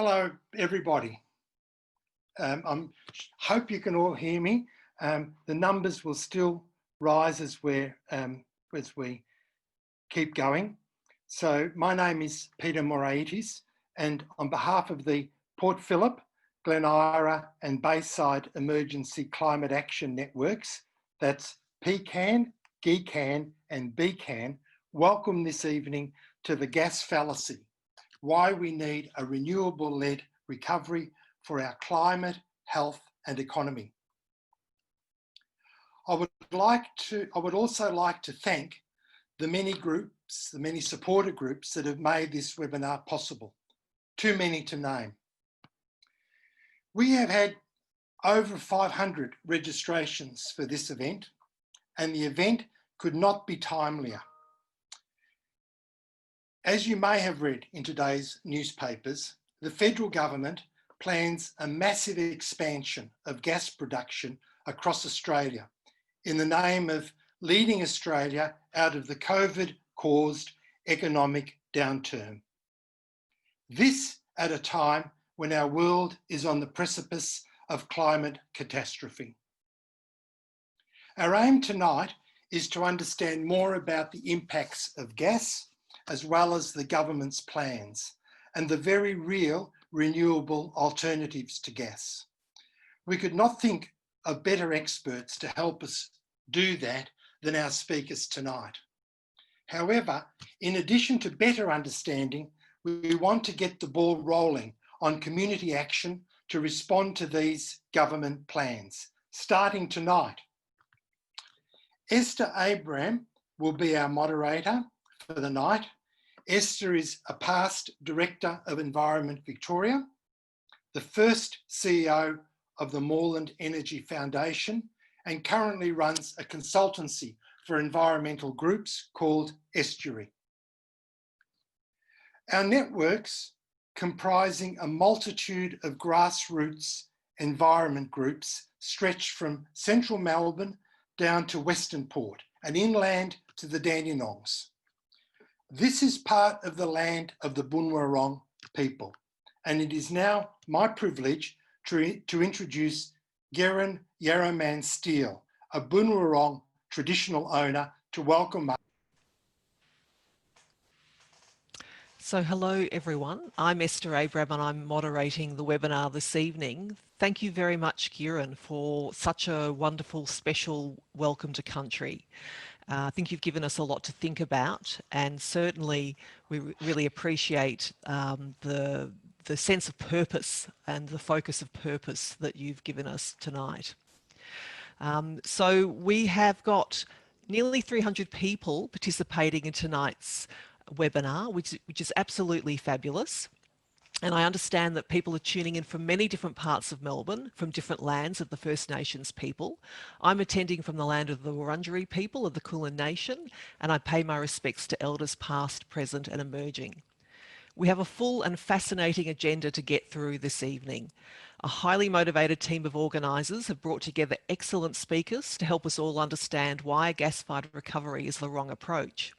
Hello, everybody. I hope you can all hear me. The numbers will still rise as we keep going. So my name is Peter Moraitis, and on behalf of the Port Phillip, Glen, Eira and Bayside Emergency Climate Action Networks, that's PECAN, GECAN and BECAN, welcome this evening to the GAS Fallacy, why we need a renewable-led recovery for our climate, health and economy. I would also like to thank the many groups, the many supporter groups that have made this webinar possible. Too many to name. We have had over 500 registrations for this event, and the event could not be timelier. As you may have read in today's newspapers, the federal government plans a massive expansion of gas production across Australia in the name of leading Australia out of the COVID-caused economic downturn. This at a time when our world is on the precipice of climate catastrophe. Our aim tonight is to understand more about the impacts of gas, as well as the government's plans and the very real renewable alternatives to gas. We could not think of better experts to help us do that than our speakers tonight. However, in addition to better understanding, we want to get the ball rolling on community action to respond to these government plans, starting tonight. Esther Abraham will be our moderator for the night. Esther is a past Director of Environment Victoria, the first CEO of the Moreland Energy Foundation, and currently runs a consultancy for environmental groups called Estuary. Our networks, comprising a multitude of grassroots environment groups, stretch from central Melbourne down to Western Port and inland to the Dandenongs. This is part of the land of the Boonwurrung people, and it is now my privilege to introduce Geren Yarraman Steele, a Boonwurrung traditional owner, to welcome us. So hello everyone, I'm Esther Abraham and I'm moderating the webinar this evening. Thank you very much, Kieran, for such a wonderful special welcome to country. I think you've given us a lot to think about, and certainly we really appreciate the sense of purpose and the focus of purpose that you've given us tonight. So we have got nearly 300 people participating in tonight's webinar, which is absolutely fabulous. And I understand that people are tuning in from many different parts of Melbourne, from different lands of the First Nations people. I'm attending from the land of the Wurundjeri people of the Kulin Nation, and I pay my respects to elders past, present and emerging. We have a full and fascinating agenda to get through this evening. A highly motivated team of organisers have brought together excellent speakers to help us all understand why a gas-fired recovery is the wrong approach.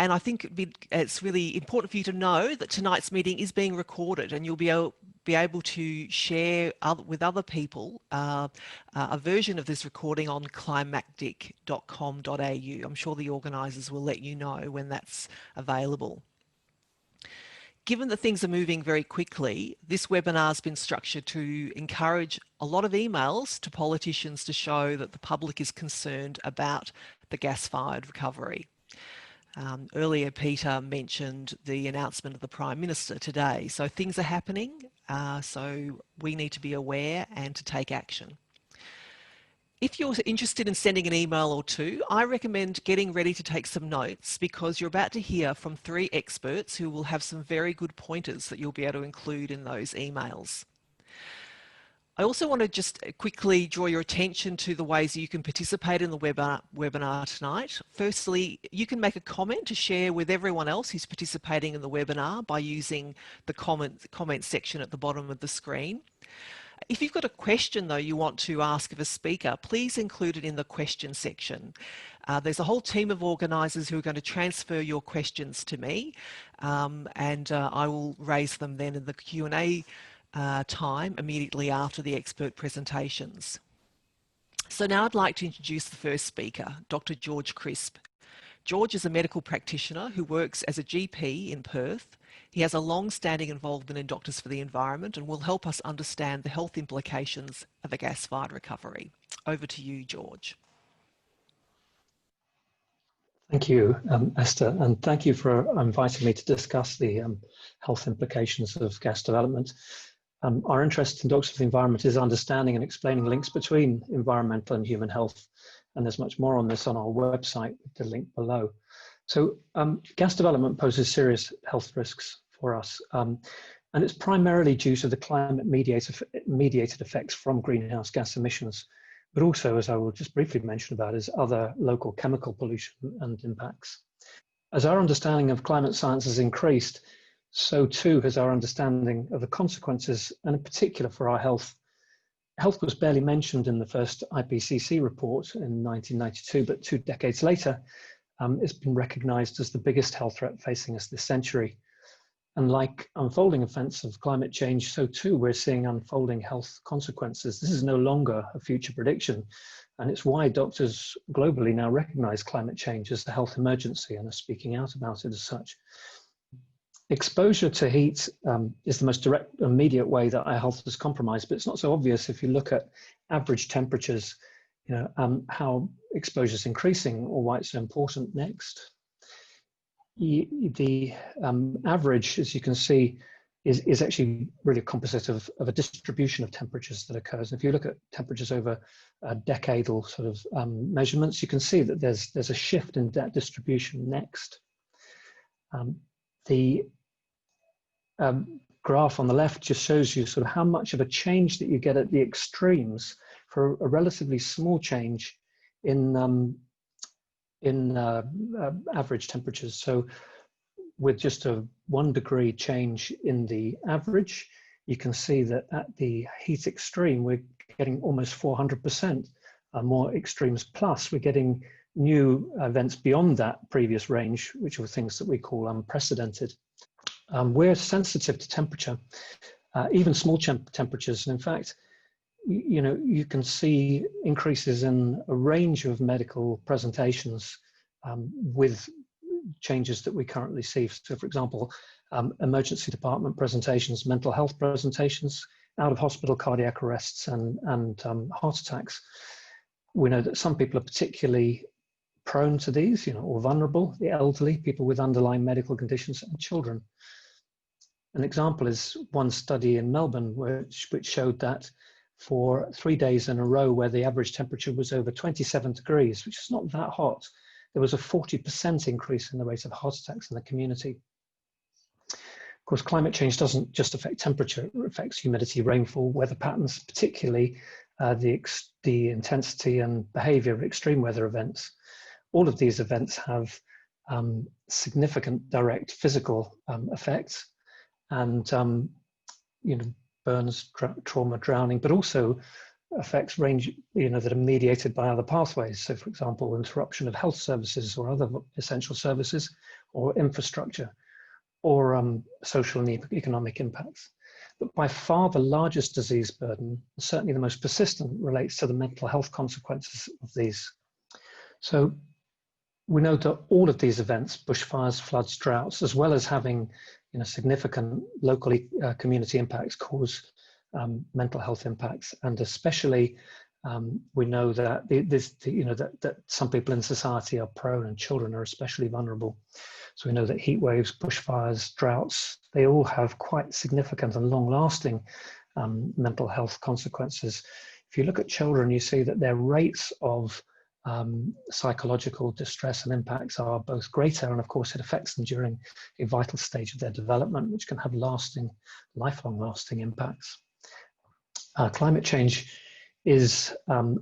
And I think it's really important for you to know that tonight's meeting is being recorded, and you'll be able to share with other people a version of this recording on climactic.com.au. I'm sure the organisers will let you know when that's available. Given that things are moving very quickly, this webinar has been structured to encourage a lot of emails to politicians to show that the public is concerned about the gas-fired recovery. Earlier, Peter mentioned the announcement of the Prime Minister today. So things are happening, so we need to be aware and to take action. If you're interested in sending an email or two, I recommend getting ready to take some notes, because you're about to hear from 3 experts who will have some very good pointers that you'll be able to include in those emails. I also want to just quickly draw your attention to the ways you can participate in the webinar tonight. Firstly, you can make a comment to share with everyone else who's participating in the webinar by using the comment section at the bottom of the screen. If you've got a question though you want to ask of a speaker, please include it in the question section. There's a whole team of organisers who are going to transfer your questions to me, and I will raise them then in the Q&A time immediately after the expert presentations. So now I'd like to introduce the first speaker, Dr. George Crisp. George is a medical practitioner who works as a GP in Perth. He has a long-standing involvement in Doctors for the Environment and will help us understand the health implications of a gas-fired recovery. Over to you, George. Thank you, Esther, and thank you for inviting me to discuss the health implications of gas development. Our interest in Doctors for the Environment is understanding and explaining links between environmental and human health, and there's much more on this on our website with the link below. So gas development poses serious health risks for us, and it's primarily due to the climate-mediated effects from greenhouse gas emissions, but also, as I will just briefly mention about, is other local chemical pollution and impacts. As our understanding of climate science has increased, so too has our understanding of the consequences, and in particular for our health. Health was barely mentioned in the first IPCC report in 1992, but 2 decades later, it's been recognized as the biggest health threat facing us this century. And like unfolding events of climate change, so too we're seeing unfolding health consequences. This is no longer a future prediction, and it's why doctors globally now recognize climate change as a health emergency and are speaking out about it as such. Exposure to heat is the most direct, immediate way that our health is compromised, but it's not so obvious if you look at average temperatures, how exposure is increasing or why it's so important next. The average, as you can see, is actually really a composite of a distribution of temperatures that occurs. And if you look at temperatures over decadal sort of measurements, you can see that there's a shift in that distribution next. The graph on the left just shows you sort of how much of a change that you get at the extremes for a relatively small change in average temperatures. So with just a 1 degree change in the average, you can see that at the heat extreme, we're getting almost 400% more extremes, plus we're getting new events beyond that previous range, which are things that we call unprecedented. We're sensitive to temperature, even small temperatures. And in fact, you can see increases in a range of medical presentations with changes that we currently see. So for example, emergency department presentations, mental health presentations, out of hospital cardiac arrests and heart attacks. We know that some people are particularly prone to these, or vulnerable, the elderly, people with underlying medical conditions, and children. An example is one study in Melbourne which showed that for 3 days in a row where the average temperature was over 27 degrees, which is not that hot, there was a 40% increase in the rate of heart attacks in the community. Of course, climate change doesn't just affect temperature, it affects humidity, rainfall, weather patterns, particularly the intensity and behavior of extreme weather events. All of these events have significant direct physical effects, and burns, trauma, drowning, but also effects range that are mediated by other pathways. So for example, interruption of health services or other essential services, or infrastructure, or social and economic impacts. But by far the largest disease burden, certainly the most persistent, relates to the mental health consequences of these. So we know that all of these events, bushfires, floods, droughts, as well as having significant locally community impacts, cause mental health impacts, and especially we know that that some people in society are prone, and children are especially vulnerable. So we know that heat waves, bushfires, droughts, they all have quite significant and long-lasting mental health consequences. If you look at children, you see that their rates of psychological distress and impacts are both greater, and of course it affects them during a vital stage of their development, which can have lifelong lasting impacts. Climate change is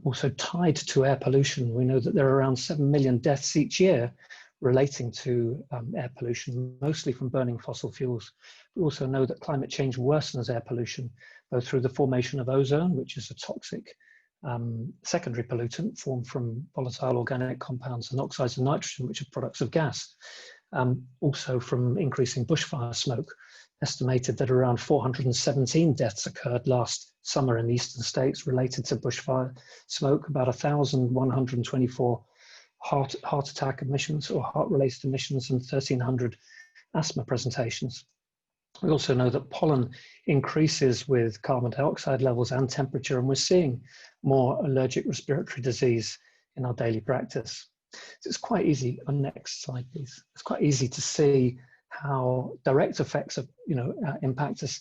also tied to air pollution. We know that there are around 7 million deaths each year relating to air pollution, mostly from burning fossil fuels. We also know that climate change worsens air pollution, both through the formation of ozone, which is a toxic secondary pollutant formed from volatile organic compounds and oxides of nitrogen, which are products of gas. Also from increasing bushfire smoke, estimated that around 417 deaths occurred last summer in the eastern states related to bushfire smoke, about 1,124 heart attack emissions or heart-related emissions, and 1,300 asthma presentations. We also know that pollen increases with carbon dioxide levels and temperature, and we're seeing more allergic respiratory disease in our daily practice. So it's quite easy, on next slide please, it's quite easy to see how direct effects of, impact us,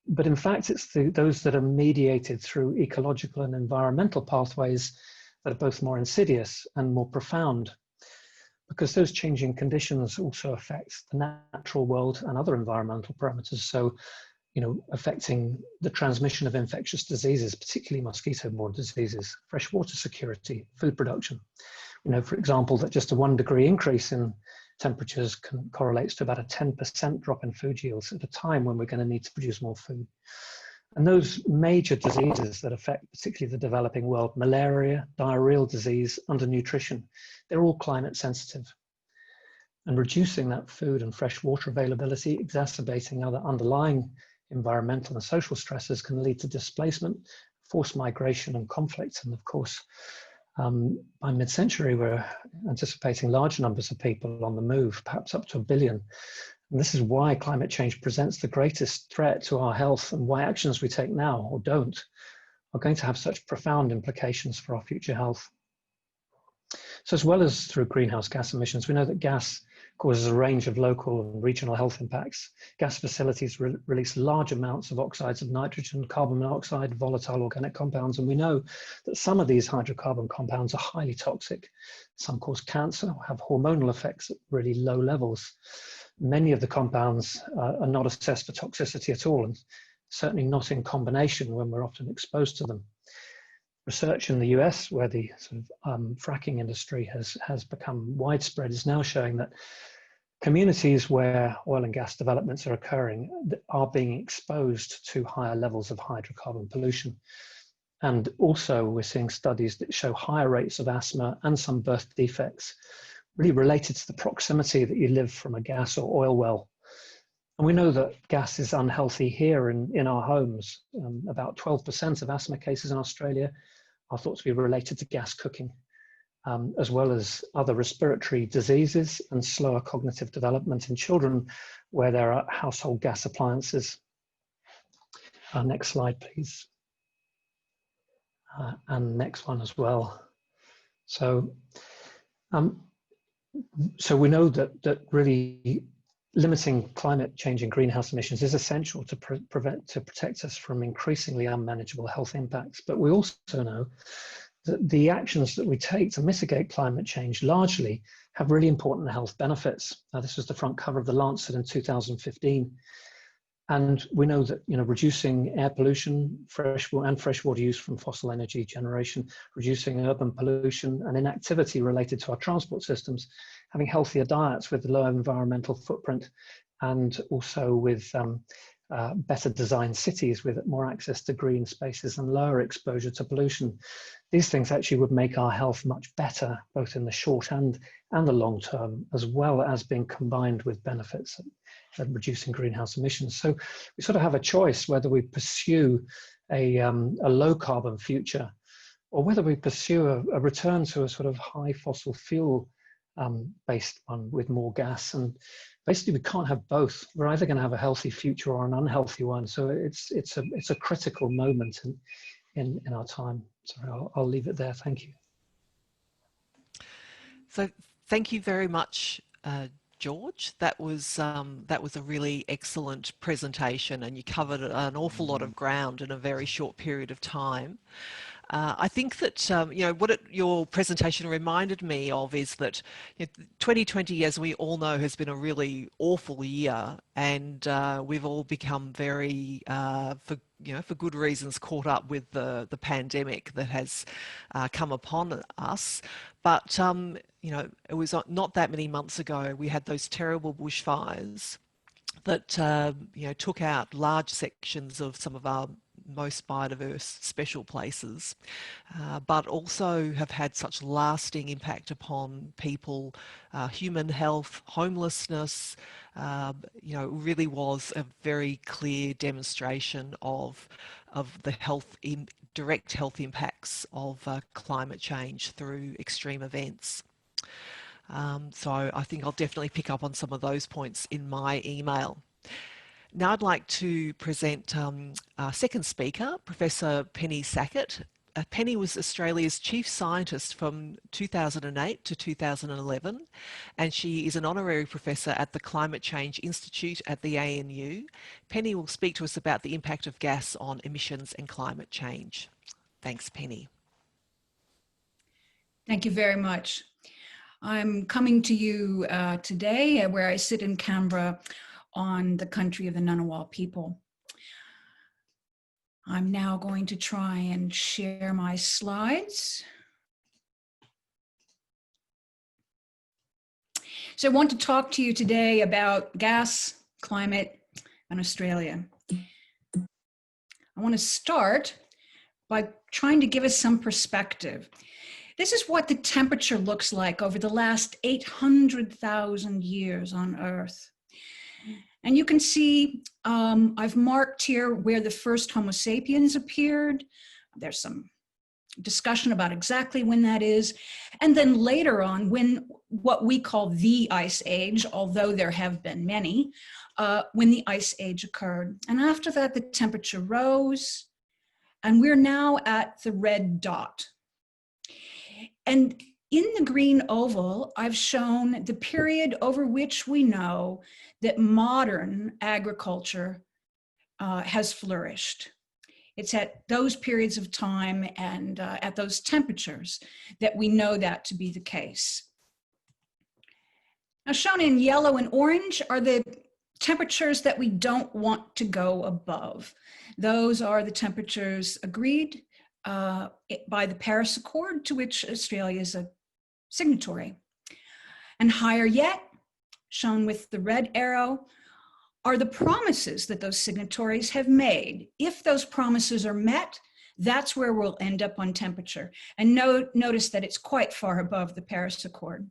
but in fact it's those that are mediated through ecological and environmental pathways that are both more insidious and more profound, because those changing conditions also affect the natural world and other environmental parameters. So, affecting the transmission of infectious diseases, particularly mosquito-borne diseases, freshwater security, food production. For example, that just a 1 degree increase in temperatures correlates to about a 10% drop in food yields at a time when we're going to need to produce more food. And those major diseases that affect particularly the developing world, malaria, diarrheal disease, undernutrition, they're all climate sensitive. And reducing that food and fresh water availability, exacerbating other underlying environmental and social stresses can lead to displacement, forced migration and conflict. And of course, by mid-century, we're anticipating large numbers of people on the move, perhaps up to 1 billion. And this is why climate change presents the greatest threat to our health, and why actions we take now or don't are going to have such profound implications for our future health. So as well as through greenhouse gas emissions, we know that gas causes a range of local and regional health impacts. Gas facilities release large amounts of oxides of nitrogen, carbon monoxide, volatile organic compounds, and we know that some of these hydrocarbon compounds are highly toxic. Some cause cancer or have hormonal effects at really low levels. Many of the compounds are not assessed for toxicity at all, and certainly not in combination when we're often exposed to them. Research in the US, where the sort of fracking industry has become widespread, is now showing that communities where oil and gas developments are occurring are being exposed to higher levels of hydrocarbon pollution. And also we're seeing studies that show higher rates of asthma and some birth defects, really related to the proximity that you live from a gas or oil well. And we know that gas is unhealthy here in our homes. About 12% of asthma cases in Australia are thought to be related to gas cooking, as well as other respiratory diseases and slower cognitive development in children where there are household gas appliances. Next slide, please. And next one as well. So we know that really limiting climate change and greenhouse emissions is essential to protect us from increasingly unmanageable health impacts. But we also know that the actions that we take to mitigate climate change largely have really important health benefits. This was the front cover of The Lancet in 2015. And we know that reducing air pollution, freshwater use from fossil energy generation, reducing urban pollution and inactivity related to our transport systems, having healthier diets with low environmental footprint, and also with better designed cities with more access to green spaces and lower exposure to pollution. These things actually would make our health much better, both in the short and the long term, as well as being combined with benefits of reducing greenhouse emissions. So we sort of have a choice whether we pursue a low carbon future, or whether we pursue a return to a sort of high fossil fuel based one with more gas. And basically we can't have both. We're either going to have a healthy future or an unhealthy one. So it's a critical moment in our time. So I'll leave it there. Thank you. So thank you very much, George. That was a really excellent presentation, and you covered an awful lot of ground in a very short period of time. I think that what your presentation reminded me of is that 2020, as we all know, has been a really awful year, and we've all become very, for good reasons, caught up with the pandemic that has come upon us. But you know, it was not that many months ago, we had those terrible bushfires that, you know, took out large sections of some of our most biodiverse special places, but also have had such lasting impact upon people, human health, homelessness. You know, it really was a very clear demonstration of the direct health impacts of climate change through extreme events. So I think I'll definitely pick up on some of those points in my email. Now I'd like to present our second speaker, Professor Penny Sackett. Penny was Australia's Chief Scientist from 2008 to 2011, and she is an Honorary Professor at the Climate Change Institute at the ANU. Penny will speak to us about the impact of gas on emissions and climate change. Thanks, Penny. Thank you very much. I'm coming to you today where I sit in Canberra on the country of the Ngunnawal people. I'm now going to try and share my slides. So I want to talk to you today about gas, climate, and Australia. I want to start by trying to give us some perspective. This is what the temperature looks like over the last 800,000 years on Earth. And you can see I've marked here where the first Homo sapiens appeared. There's some discussion about exactly when that is. And then later on, when what we call the Ice Age, although there have been many, when the Ice Age occurred. And after that, the temperature rose, and we're now at the red dot. And in the green oval, I've shown the period over which we know that modern agriculture has flourished. It's at those periods of time and at those temperatures that we know that to be the case. Now, shown in yellow and orange are the temperatures that we don't want to go above. Those are the temperatures agreed by the Paris Accord, to which Australia is a signatory. And higher yet, shown with the red arrow, are the promises that those signatories have made. If those promises are met, that's where we'll end up on temperature. And notice that it's quite far above the Paris Accord.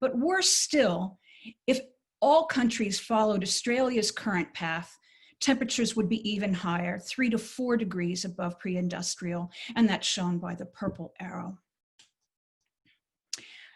But worse still, if all countries followed Australia's current path, temperatures would be even higher, 3 to 4 degrees above pre-industrial, and that's shown by the purple arrow.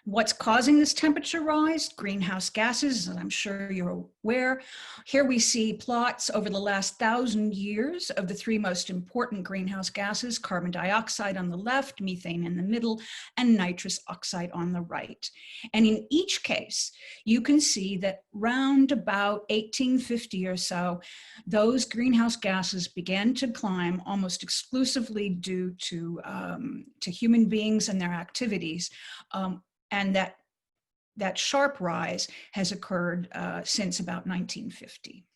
What's causing this temperature rise? Greenhouse gases, as I'm sure you're aware. Here we see plots over the last 1,000 years of the 3 most important greenhouse gases: carbon dioxide on the left, methane in the middle, and nitrous oxide on the right. And in each case, you can see that round about 1850 or so, those greenhouse gases began to climb almost exclusively due to human beings and their activities. And that sharp rise has occurred since about 1950.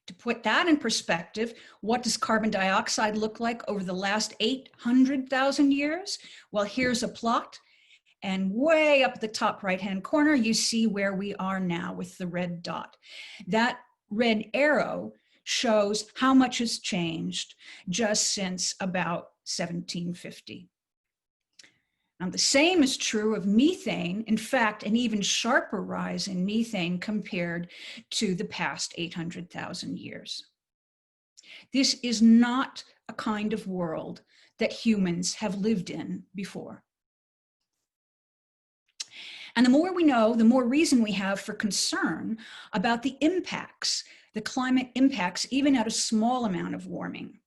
To put that in perspective, what does carbon dioxide look like over the last 800,000 years? Well, here's a plot, and way up at the top right-hand corner, you see where we are now with the red dot. That red arrow shows how much has changed just since about 1750. Now, the same is true of methane. In fact, an even sharper rise in methane compared to the past 800,000 years. This is not a kind of world that humans have lived in before. And the more we know, the more reason we have for concern about the impacts, the climate impacts, even at a small amount of warming.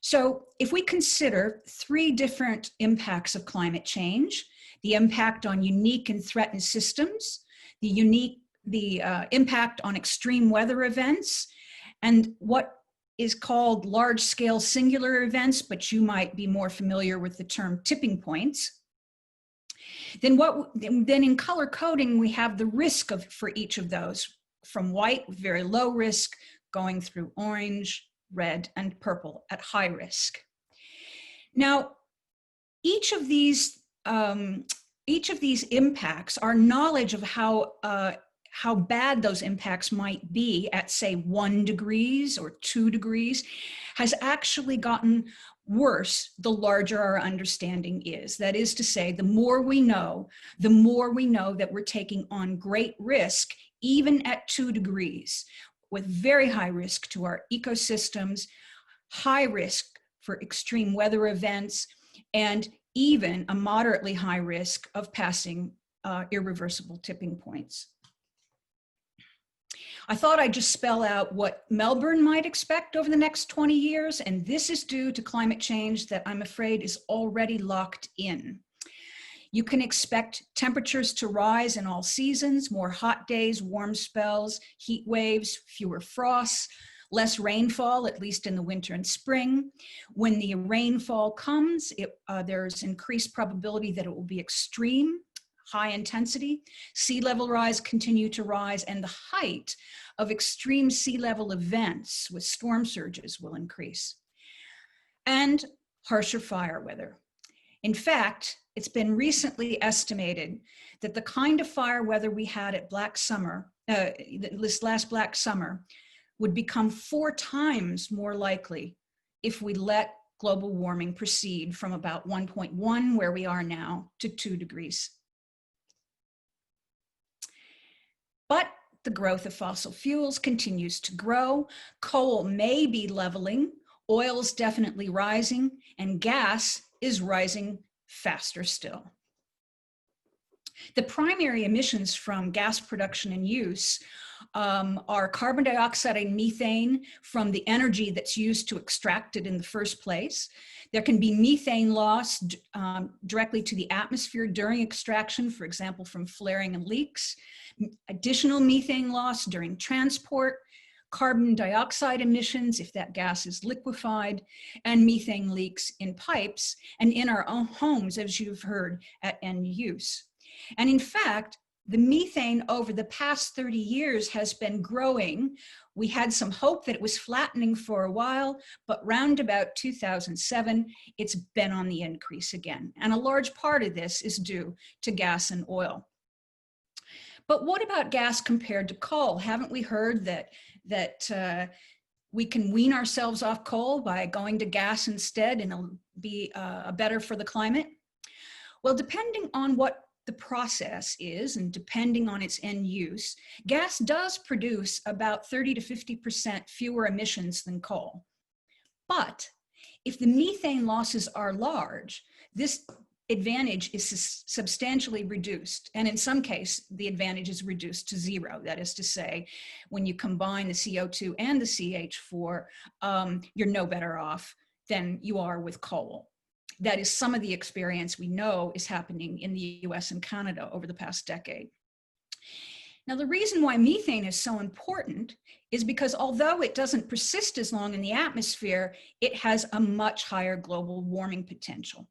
So if we consider 3 different impacts of climate change: the impact on unique and threatened systems, the impact on extreme weather events, and what is called large-scale singular events, but you might be more familiar with the term tipping points, then in color coding, we have the risk for each of those, from white with very low risk, going through orange, red, and purple at high risk. Now, each of these each of these impacts, our knowledge of how bad those impacts might be at, say, 1 degree or 2 degrees, has actually gotten worse the larger our understanding is. That is to say, the more we know that we're taking on great risk, even at 2 degrees, with very high risk to our ecosystems, high risk for extreme weather events, and even a moderately high risk of passing irreversible tipping points. I thought I'd just spell out what Melbourne might expect over the next 20 years, and this is due to climate change that I'm afraid is already locked in. You can expect temperatures to rise in all seasons, more hot days, warm spells, heat waves, fewer frosts, less rainfall, at least in the winter and spring. When the rainfall comes, there's increased probability that it will be extreme, high intensity. Sea level rise continue to rise, and the height of extreme sea level events with storm surges will increase. And harsher fire weather. In fact, it's been recently estimated that the kind of fire weather we had at Black Summer, this last Black Summer, would become 4 times more likely if we let global warming proceed from about 1.1, where we are now, to 2 degrees. But the growth of fossil fuels continues to grow. Coal may be leveling, oil's definitely rising, and gas is rising faster still. The primary emissions from gas production and use are carbon dioxide and methane from the energy that's used to extract it in the first place. There can be methane loss directly to the atmosphere during extraction, for example, from flaring and leaks. Additional methane loss during transport, carbon dioxide emissions if that gas is liquefied, and methane leaks in pipes and in our own homes, as you've heard, at end use. And in fact, the methane over the past 30 years has been growing. We had some hope that it was flattening for a while, but round about 2007, it's been on the increase again. And a large part of this is due to gas and oil. But what about gas compared to coal? Haven't we heard that we can wean ourselves off coal by going to gas instead, and it'll be better for the climate? Well, depending on what the process is and depending on its end use, gas does produce about 30 to 50% fewer emissions than coal. But if the methane losses are large, this advantage is substantially reduced. And in some case, the advantage is reduced to 0. That is to say, when you combine the CO2 and the CH4, you're no better off than you are with coal. That is some of the experience we know is happening in the US and Canada over the past decade. Now, the reason why methane is so important is because although it doesn't persist as long in the atmosphere, it has a much higher global warming potential.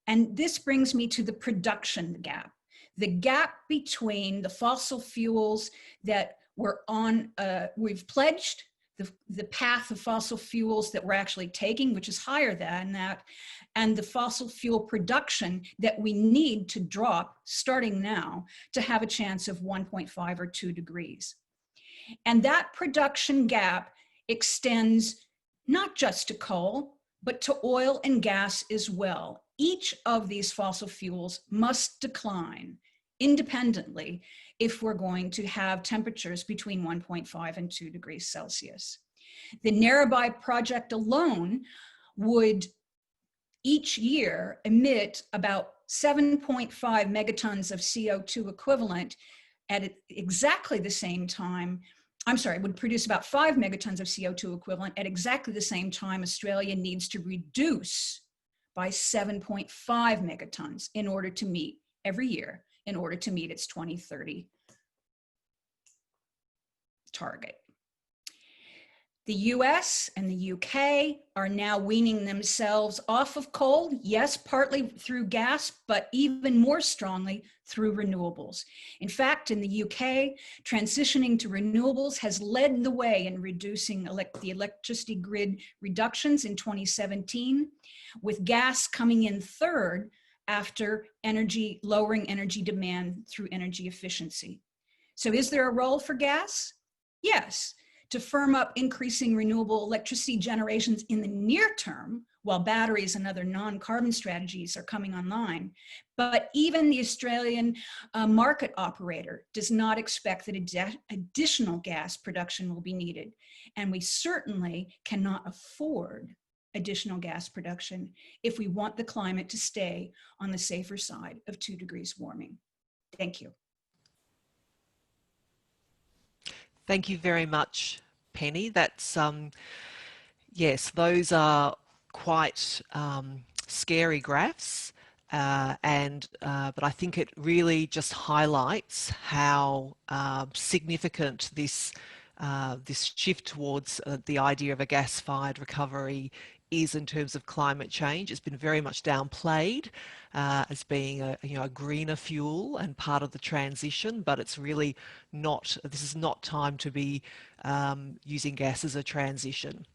And this brings me to the production gap. The gap between the fossil fuels that we're on, we've pledged, the path of fossil fuels that we're actually taking, which is higher than that, and the fossil fuel production that we need to drop starting now to have a chance of 1.5 or 2 degrees. And that production gap extends not just to coal, but to oil and gas as well. Each of these fossil fuels must decline independently if we're going to have temperatures between 1.5 and 2 degrees Celsius. The Narrabri project alone would each year emit about 7.5 megatons of CO2 equivalent at exactly the same time. Would produce about 5 megatons of CO2 equivalent at exactly the same time Australia needs to reduce by 7.5 megatons in order to meet every year, in order to meet its 2030 target. The US and the UK are now weaning themselves off of coal, yes, partly through gas, but even more strongly through renewables. In fact, in the UK, transitioning to renewables has led the way in reducing the electricity grid reductions in 2017, with gas coming in third after lowering energy demand through energy efficiency. So is there a role for gas? Yes, to firm up increasing renewable electricity generations in the near term, while batteries and other non-carbon strategies are coming online. But even the Australian market operator does not expect that additional gas production will be needed. And we certainly cannot afford additional gas production if we want the climate to stay on the safer side of 2 degrees warming. Thank you. Thank you very much, Penny. That's, yes, those are quite scary graphs, but I think it really just highlights how significant this shift towards the idea of a gas-fired recovery is in terms of climate change. It's been very much downplayed as being a greener fuel and part of the transition, but it's really not. This is not time to be using gas as a transition.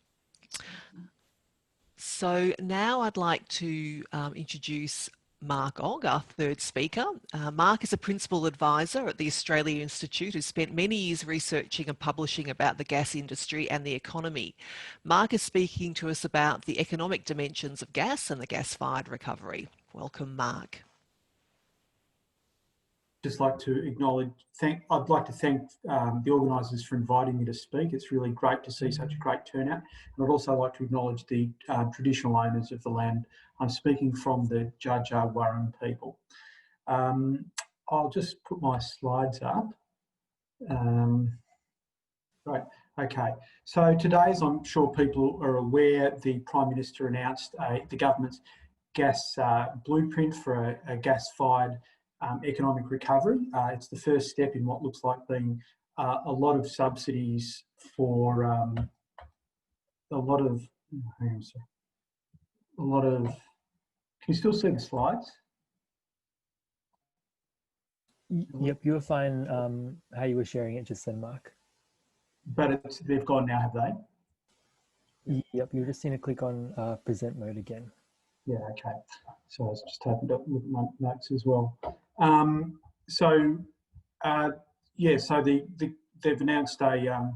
So now I'd like to introduce Mark Ogg, our third speaker. Mark is a principal advisor at the Australia Institute who spent many years researching and publishing about the gas industry and the economy. Mark is speaking to us about the economic dimensions of gas and the gas-fired recovery. Welcome, Mark. Just like to acknowledge, I'd like to thank the organisers for inviting me to speak. It's really great to see such a great turnout. And I'd also like to acknowledge the traditional owners of the land. I'm speaking from the Dja Dja Wurrung people. I'll just put my slides up. Right, okay. So today, as I'm sure people are aware, the Prime Minister announced the government's gas blueprint for a gas-fired economic recovery. It's the first step in what looks like being a lot of subsidies for can you still see the slides? Yep, you were fine how you were sharing it just then, Mark. But they've gone now, have they? Yep, you just need to click on present mode again. Yeah, okay. So I was just opened up with my notes as well. Yeah, so they've announced the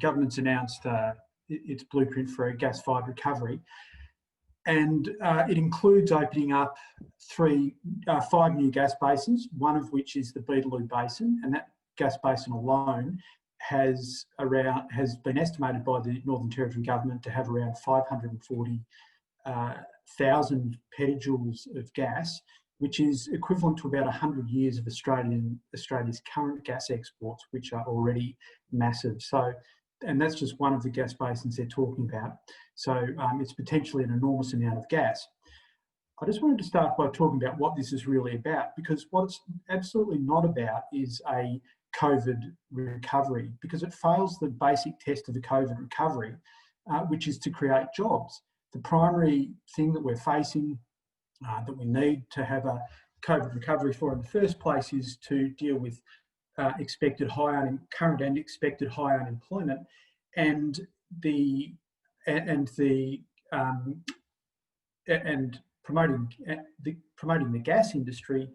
government's announced its blueprint for a gas-fired recovery, and it includes opening up 5 new gas basins, one of which is the Beetaloo Basin, and that gas basin alone has been estimated by the Northern Territory government to have around 540,000 petajoules of gas, which is equivalent to about 100 years of Australia's current gas exports, which are already massive. So, and that's just one of the gas basins they're talking about. So it's potentially an enormous amount of gas. I just wanted to start by talking about what this is really about, because what it's absolutely not about is a COVID recovery, because it fails the basic test of the COVID recovery, which is to create jobs. The primary thing that we're facing, that we need to have a COVID recovery for in the first place, is to deal with current and expected high unemployment, and promoting the gas industry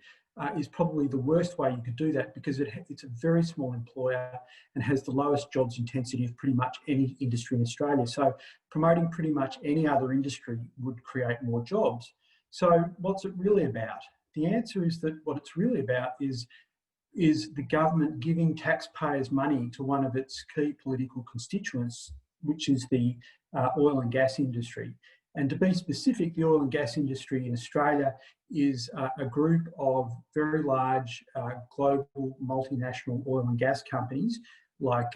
is probably the worst way you could do that, because it's a very small employer and has the lowest jobs intensity of pretty much any industry in Australia. So promoting pretty much any other industry would create more jobs. So what's it really about? The answer is that what it's really about is the government giving taxpayers money to one of its key political constituents, which is the oil and gas industry. And to be specific, the oil and gas industry in Australia is a group of very large global multinational oil and gas companies like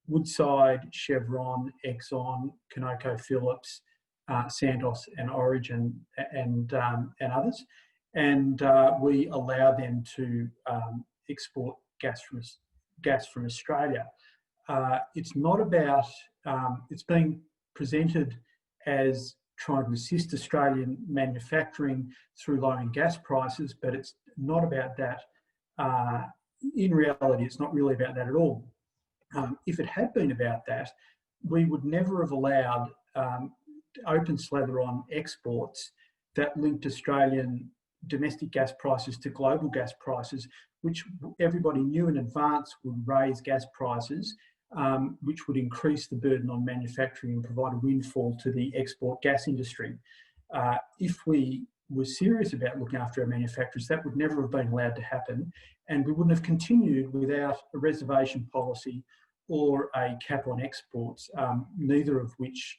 Woodside, Chevron, Exxon, Conoco Phillips, Santos and Origin and others. And we allow them to export gas from Australia. It's not about, it's being presented as trying to assist Australian manufacturing through lowering gas prices, but it's not about that. In reality, it's not really about that at all. If it had been about that, we would never have allowed open slather on exports that linked Australian domestic gas prices to global gas prices, which everybody knew in advance would raise gas prices, which would increase the burden on manufacturing and provide a windfall to the export gas industry. If we were serious about looking after our manufacturers, that would never have been allowed to happen, and we wouldn't have continued without a reservation policy or a cap on exports, neither of which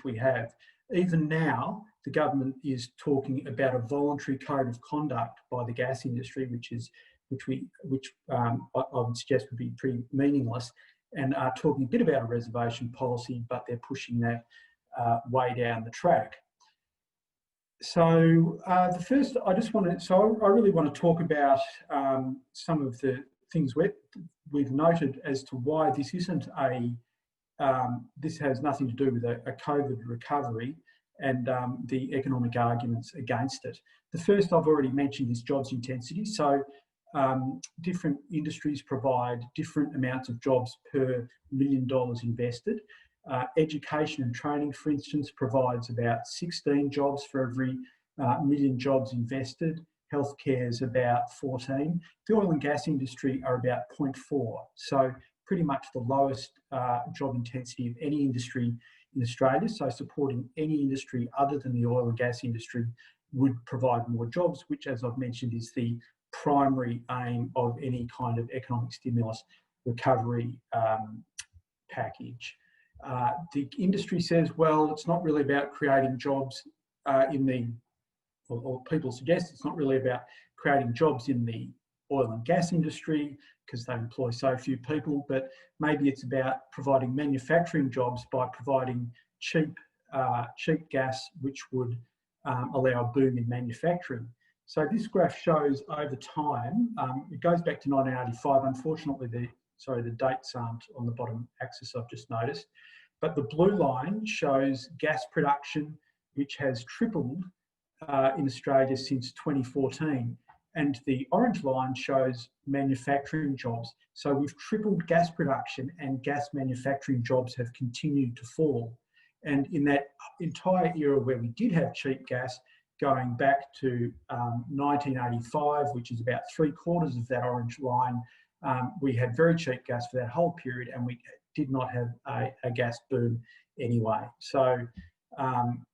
we have. Even now, the government is talking about a voluntary code of conduct by the gas industry, which I would suggest would be pretty meaningless, and are talking a bit about a reservation policy, but they're pushing that way down the track. So I really want to talk about some of the things we've noted as to why this isn't this has nothing to do with a COVID recovery and the economic arguments against it. The first I've already mentioned is jobs intensity. So different industries provide different amounts of jobs per $1 million invested. Education and training, for instance, provides about 16 jobs for every million jobs invested. Healthcare is about 14. The oil and gas industry are about 0.4. So pretty much the lowest job intensity of any industry in Australia. So supporting any industry other than the oil and gas industry would provide more jobs, which, as I've mentioned, is the primary aim of any kind of economic stimulus recovery package. The industry says, well, it's not really about creating jobs or people suggest it's not really about creating jobs in the oil and gas industry because they employ so few people, but maybe it's about providing manufacturing jobs by providing cheap gas, which would allow a boom in manufacturing. So this graph shows over time, it goes back to 1985. Unfortunately, the dates aren't on the bottom axis, I've just noticed. But the blue line shows gas production, which has tripled in Australia since 2014. And the orange line shows manufacturing jobs. So we've tripled gas production, and gas manufacturing jobs have continued to fall. And in that entire era where we did have cheap gas, going back to 1985, which is about 3/4 of that orange line, we had very cheap gas for that whole period, and we did not have a gas boom anyway. So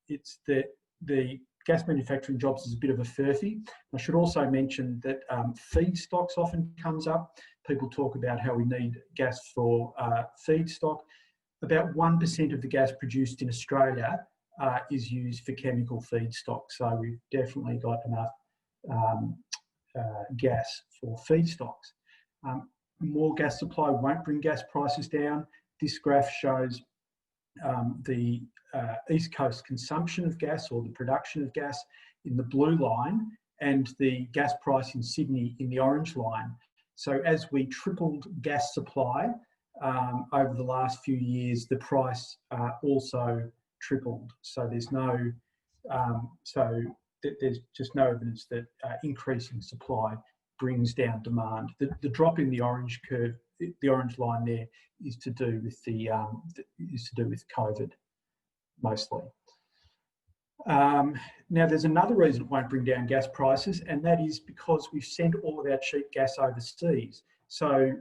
it's the gas manufacturing jobs is a bit of a furphy. I should also mention that feedstocks often comes up. People talk about how we need gas for feedstock. About 1% of the gas produced in Australia is used for chemical feedstock. So we've definitely got enough gas for feedstocks. More gas supply won't bring gas prices down. This graph shows the East Coast consumption of gas, or the production of gas, in the blue line, and the gas price in Sydney in the orange line. So as we tripled gas supply over the last few years, the price also tripled. So there's just no evidence that increasing supply brings down demand. The drop in the orange curve, the orange line there, is to do with COVID mostly. Now, there's another reason it won't bring down gas prices, and that is because we've sent all of our cheap gas overseas. So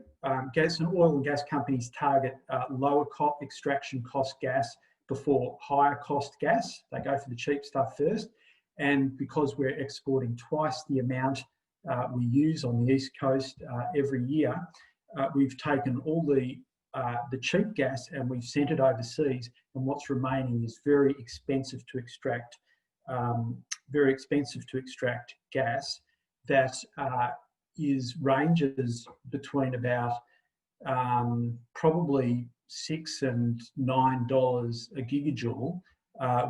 gas and oil and gas companies target lower extraction cost gas before higher cost gas. They go for the cheap stuff first. And because we're exporting twice the amount we use on the East Coast every year, we've taken all the cheap gas and we've sent it overseas, and what's remaining is very expensive to extract gas that ranges between about probably $6 and $9 a gigajoule,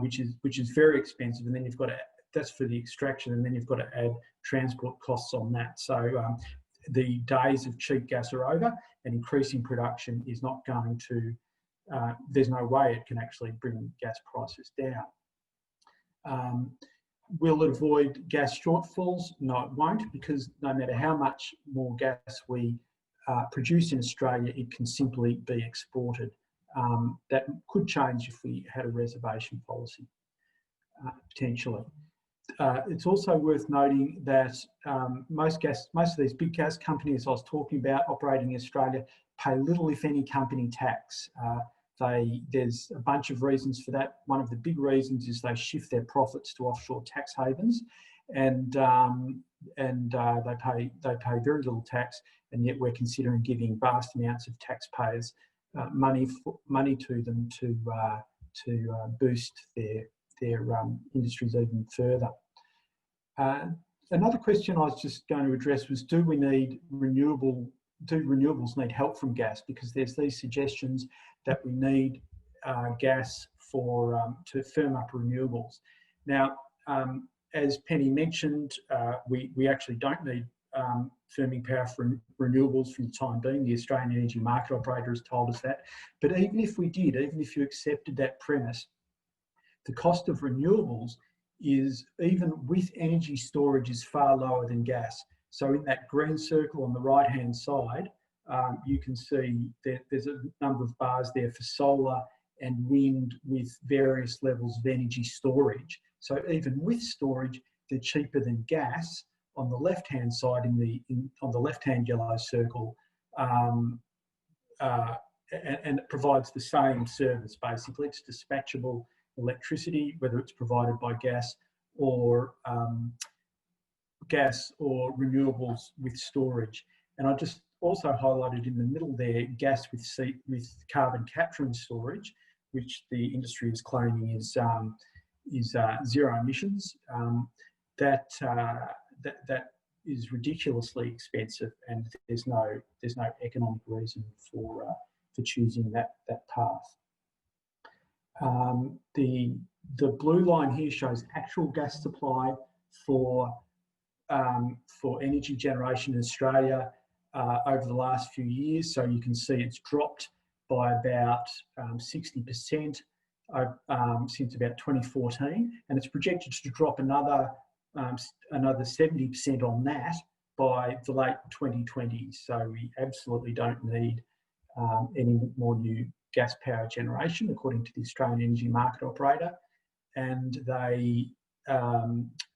which is very expensive. And then you've got to, that's for the extraction, and then you've got to add transport costs on that. So the days of cheap gas are over, and increasing production is not going to, there's no way it can actually bring gas prices down. Will it avoid gas shortfalls? No, it won't, because no matter how much more gas we produce in Australia, it can simply be exported that could change if we had a reservation policy, potentially. It's also worth noting that most of these big gas companies I was talking about operating in Australia pay little, if any, company tax. There's a bunch of reasons for that. One of the big reasons is they shift their profits to offshore tax havens, and they pay very little tax, and yet we're considering giving vast amounts of taxpayers money to them to boost their industries even further. Another question I was just going to address was, do renewables need help from gas? Because there's these suggestions that we need gas to firm up renewables. Now, as Penny mentioned, we actually don't need firming power for renewables for the time being. The Australian Energy Market Operator has told us that. But even if we did, even if you accepted that premise, the cost of renewables is, even with energy storage, is far lower than gas. So in that green circle on the right-hand side, you can see that there's a number of bars there for solar and wind with various levels of energy storage. So even with storage, they're cheaper than gas. On the left-hand side, on the left-hand yellow circle, and it provides the same service. Basically, it's dispatchable electricity, whether it's provided by gas or renewables with storage. And I just also highlighted in the middle there gas with carbon capture and storage, which the industry is claiming is zero emissions. That is ridiculously expensive, and there's no economic reason for choosing that path. The blue line here shows actual gas supply for energy generation in Australia over the last few years. So you can see it's dropped by about 60% since about 2014, and it's projected to drop another 70% on that by the late 2020s. So we absolutely don't need any more new gas power generation, according to the Australian Energy Market Operator. And they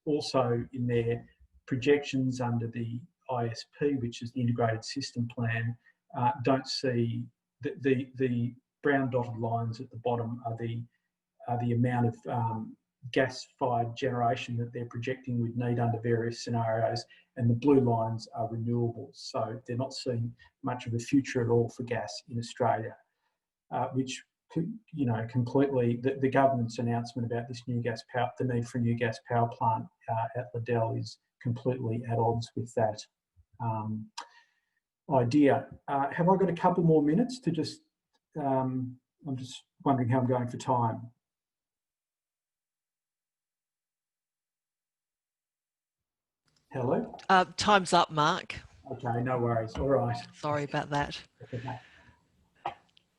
also, in their projections under the ISP, which is the Integrated System Plan, don't see the brown dotted lines at the bottom are the amount of gas-fired generation that they're projecting we'd need under various scenarios, and the blue lines are renewables. So they're not seeing much of a future at all for gas in Australia, which, you know, completely, the government's announcement about this new gas power, the need for a new gas power plant at Liddell, is completely at odds with that idea. Have I got a couple more minutes to just, I'm just wondering how I'm going for time. Hello? Time's up, Mark. Okay, no worries. All right. Sorry about that. Okay.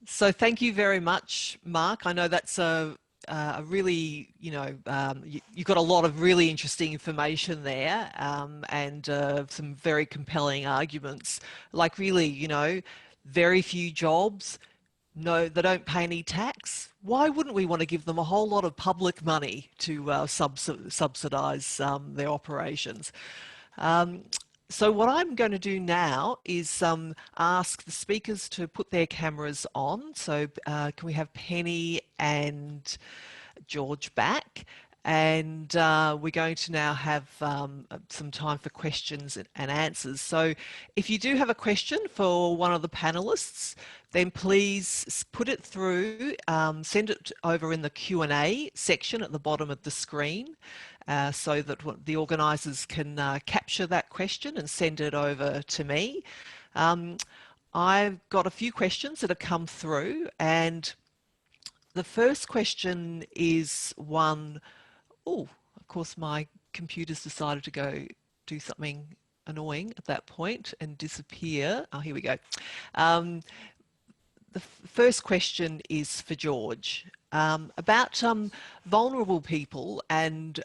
So thank you very much, Mark. I know that's a really, you know, you've got a lot of really interesting information there, and some very compelling arguments. Like, really, you know, very few jobs. No, they don't pay any tax. Why wouldn't we want to give them a whole lot of public money to subsidise their operations? So what I'm going to do now is ask the speakers to put their cameras on. So can we have Penny and George back? And we're going to now have some time for questions and answers. So if you do have a question for one of the panelists, then please put it through, send it over in the Q&A section at the bottom of the screen, so that the organisers can capture that question and send it over to me. I've got a few questions that have come through, and the first question is one. Oh, of course, my computer's decided to go do something annoying at that point and disappear. Oh, here we go. The first question is for George, about vulnerable people and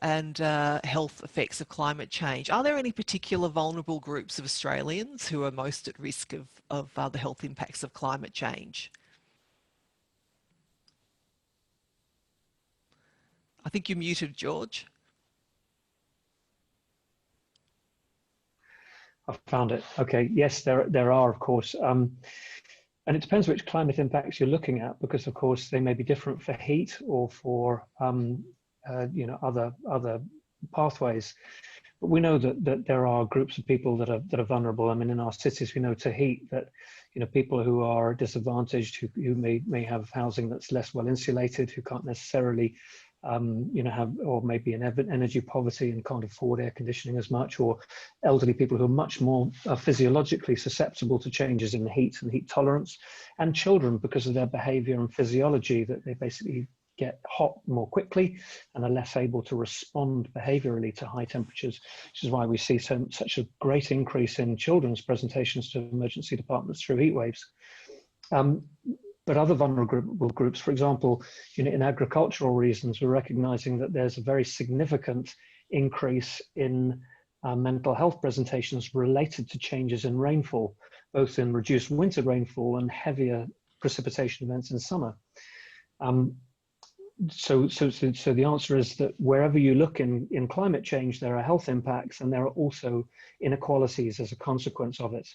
health effects of climate change. Are there any particular vulnerable groups of Australians who are most at risk of the health impacts of climate change? I think you're muted, George. I've found it. Okay, yes, there are, of course. And it depends which climate impacts you're looking at, because of course they may be different for heat or for other pathways. But we know that there are groups of people that are vulnerable. I mean, in our cities, we know to heat that people who are disadvantaged, who may have housing that's less well insulated, who can't necessarily have, or maybe in energy poverty and can't afford air conditioning as much, or elderly people who are much more physiologically susceptible to changes in heat and heat tolerance, and children because of their behavior and physiology, that they basically get hot more quickly and are less able to respond behaviorally to high temperatures, which is why we see such a great increase in children's presentations to emergency departments through heat waves. But other vulnerable groups, for example, in agricultural reasons, we're recognizing that there's a very significant increase in mental health presentations related to changes in rainfall, both in reduced winter rainfall and heavier precipitation events in summer. So the answer is that wherever you look in climate change, there are health impacts, and there are also inequalities as a consequence of it.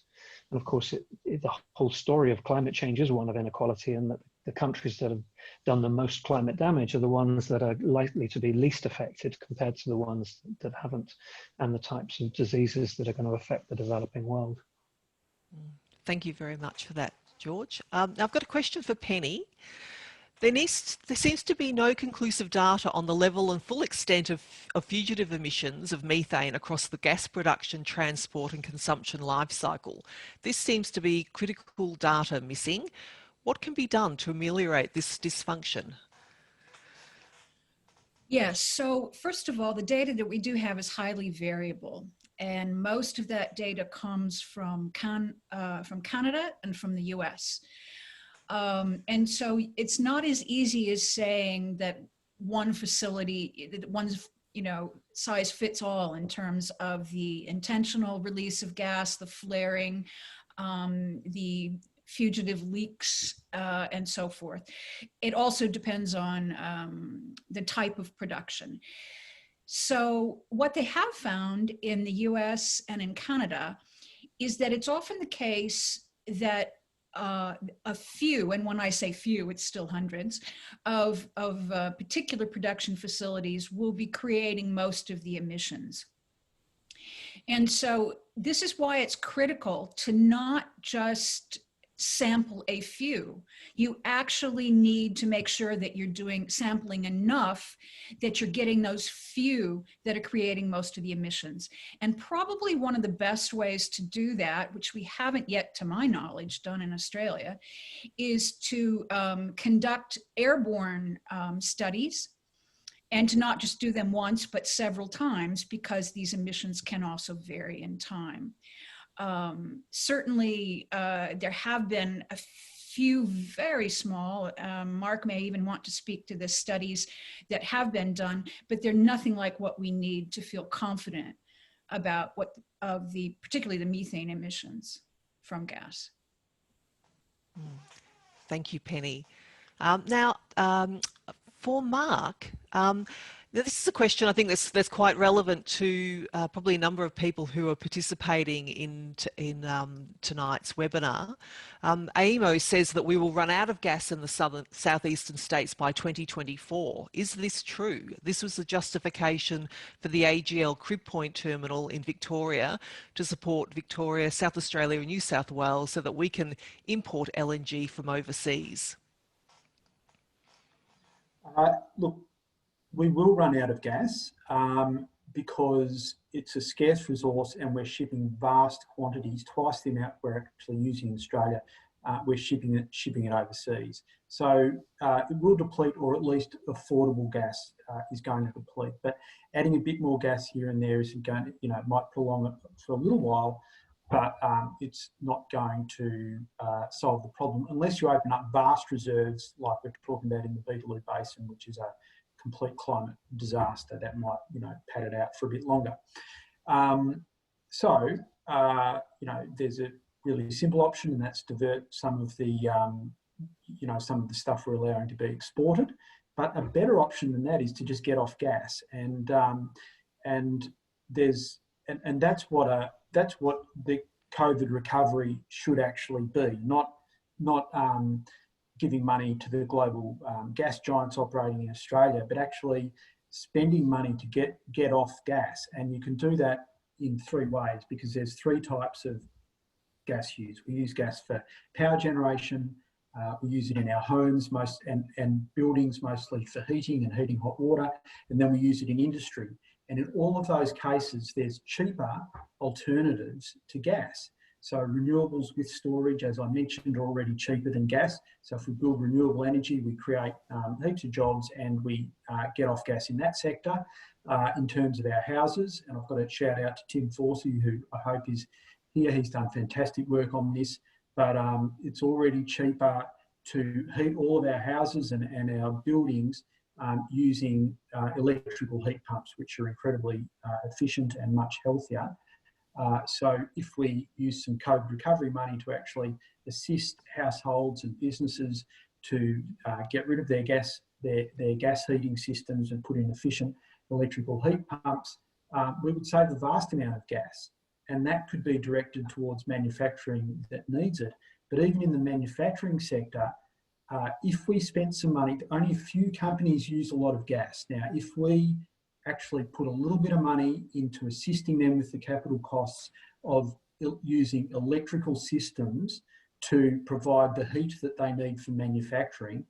And of course, the whole story of climate change is one of inequality, and that the countries that have done the most climate damage are the ones that are likely to be least affected compared to the ones that haven't, and the types of diseases that are going to affect the developing world. Thank you very much for that, George. Now I've got a question for Penny. There seems to be no conclusive data on the level and full extent of fugitive emissions of methane across the gas production, transport and consumption life cycle. This seems to be critical data missing. What can be done to ameliorate this dysfunction? Yes, so first of all, the data that we do have is highly variable, and most of that data comes from Canada and from the US. And so it's not as easy as saying that one facility, that one's size fits all in terms of the intentional release of gas, the flaring, the fugitive leaks, and so forth. It also depends on the type of production. So what they have found in the US and in Canada is that it's often the case that a few, and when I say few, it's still hundreds, of particular production facilities will be creating most of the emissions. And so this is why it's critical to not just sample a few. You actually need to make sure that you're sampling enough that you're getting those few that are creating most of the emissions. And probably one of the best ways to do that, which we haven't yet, to my knowledge, done in Australia, is to conduct airborne studies, and to not just do them once, but several times, because these emissions can also vary in time. Certainly, there have been a few very small, Mark may even want to speak to the studies that have been done, but they're nothing like what we need to feel confident about particularly the methane emissions from gas. Thank you, Penny. Now, for Mark, this is a question I think that's quite relevant to probably a number of people who are participating in tonight's webinar. AEMO says that we will run out of gas in the southeastern states by 2024. Is this true? This was the justification for the AGL Crib Point terminal in Victoria to support Victoria, South Australia and New South Wales so that we can import LNG from overseas. Look, we will run out of gas because it's a scarce resource, and we're shipping vast quantities, twice the amount we're actually using in Australia. We're shipping it overseas. So it will deplete, or at least affordable gas is going to deplete. But adding a bit more gas here and there isn't going to, might prolong it for a little while, but it's not going to solve the problem unless you open up vast reserves like we're talking about in the Beetaloo Basin, which is a complete climate disaster that might, pad it out for a bit longer. There's a really simple option, and that's divert some of the, some of the stuff we're allowing to be exported But a better option than that is to just get off gas, and that's what the COVID recovery should actually be, not giving money to the global gas giants operating in Australia, but actually spending money to get off gas. And you can do that in three ways, because there's three types of gas use. We use gas for power generation, we use it in our homes and buildings, mostly for heating and heating hot water, and then we use it in industry. And in all of those cases, there's cheaper alternatives to gas. So renewables with storage, as I mentioned, are already cheaper than gas. So if we build renewable energy, we create heaps of jobs, and we get off gas in that sector. In terms of our houses, and I've got to shout out to Tim Forsey, who I hope is here. He's done fantastic work on this, but it's already cheaper to heat all of our houses and our buildings using electrical heat pumps, which are incredibly efficient and much healthier. So if we use some COVID recovery money to actually assist households and businesses to get rid of their gas heating systems and put in efficient electrical heat pumps, we would save a vast amount of gas. And that could be directed towards manufacturing that needs it. But even in the manufacturing sector, if we spent some money, only a few companies use a lot of gas. Now, if we actually put a little bit of money into assisting them with the capital costs of using electrical systems to provide the heat that they need for manufacturing,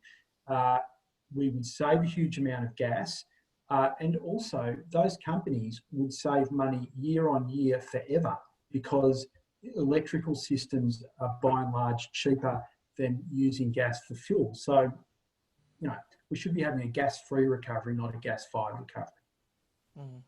we would save a huge amount of gas. And also, those companies would save money year on year forever, because electrical systems are by and large cheaper than using gas for fuel. So, you know, we should be having a gas-free recovery, not a gas-fired recovery. Mm.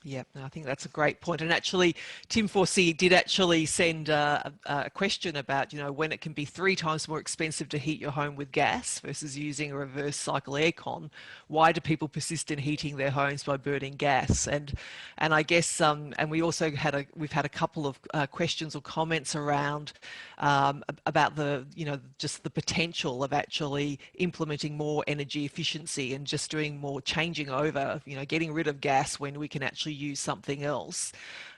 Yeah, I think that's a great point. And actually, Tim Forsey did actually send a question about, you know, when it can be 3 times more expensive to heat your home with gas versus using a reverse cycle aircon. Why do people persist in heating their homes by burning gas? And I guess, and we also we've had a couple of questions or comments around about the, you know, just the potential of actually implementing more energy efficiency and just doing more changing over, you know, getting rid of gas when we can actually use something else.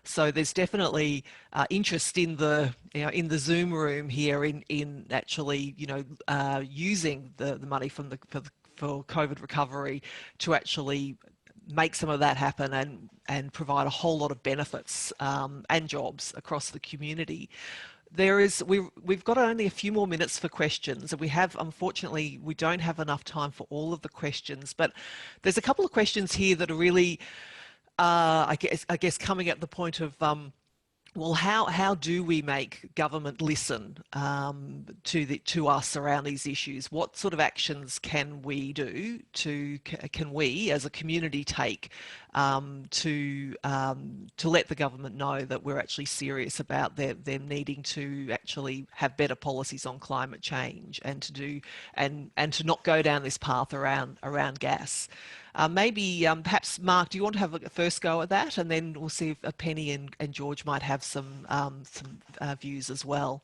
So there's definitely interest in the, you know, in the Zoom room here in actually, you know, using the money from for COVID recovery to actually make some of that happen and provide a whole lot of benefits and jobs across the community. We've got only a few more minutes for questions, and unfortunately we don't have enough time for all of the questions, but there's a couple of questions here that are really I guess coming at the point of well, how do we make government listen to us around these issues? What sort of actions can we do can we as a community take to let the government know that we're actually serious about them needing to actually have better policies on climate change and to not go down this path around gas? Maybe perhaps Mark, do you want to have a first go at that, and then we'll see if Penny and George might have some views as well.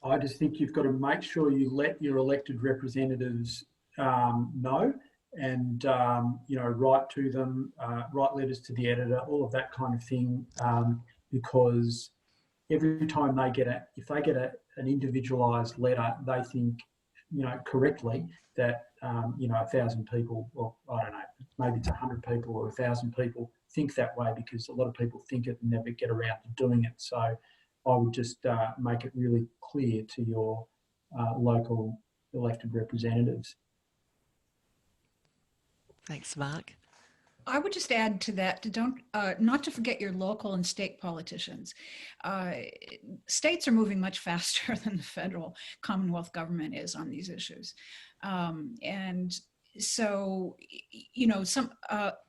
I just think you've got to make sure you let your elected representatives know, and you know, write to them, write letters to the editor, all of that kind of thing, because every time if they get an individualised letter, they think, you know, correctly that you know, 1,000 people, well, I don't know, maybe it's 100 people or 1,000 people think that way, because a lot of people think it and never get around to doing it. So I would just make it really clear to your local elected representatives. Thanks, Mark. I would just add to that to not to forget your local and state politicians. States are moving much faster than the federal Commonwealth government is on these issues. And so, you know,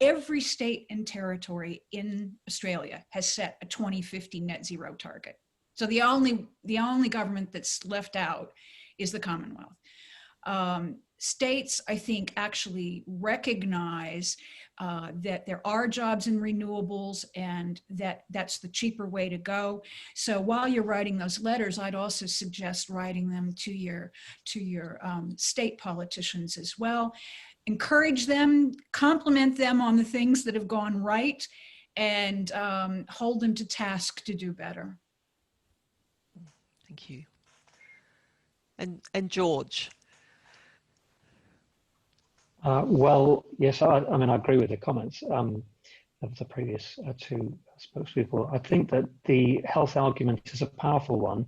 every state and territory in Australia has set a 2050 net zero target. So the only government that's left out is the Commonwealth. States, I think, actually recognize that there are jobs in renewables and that that's the cheaper way to go. So while you're writing those letters, I'd also suggest writing them to your state politicians as well. Encourage them, compliment them on the things that have gone right, and hold them to task to do better. Thank you. And George. Well, yes, I mean, I agree with the comments of the previous two spokespeople. I think that the health argument is a powerful one.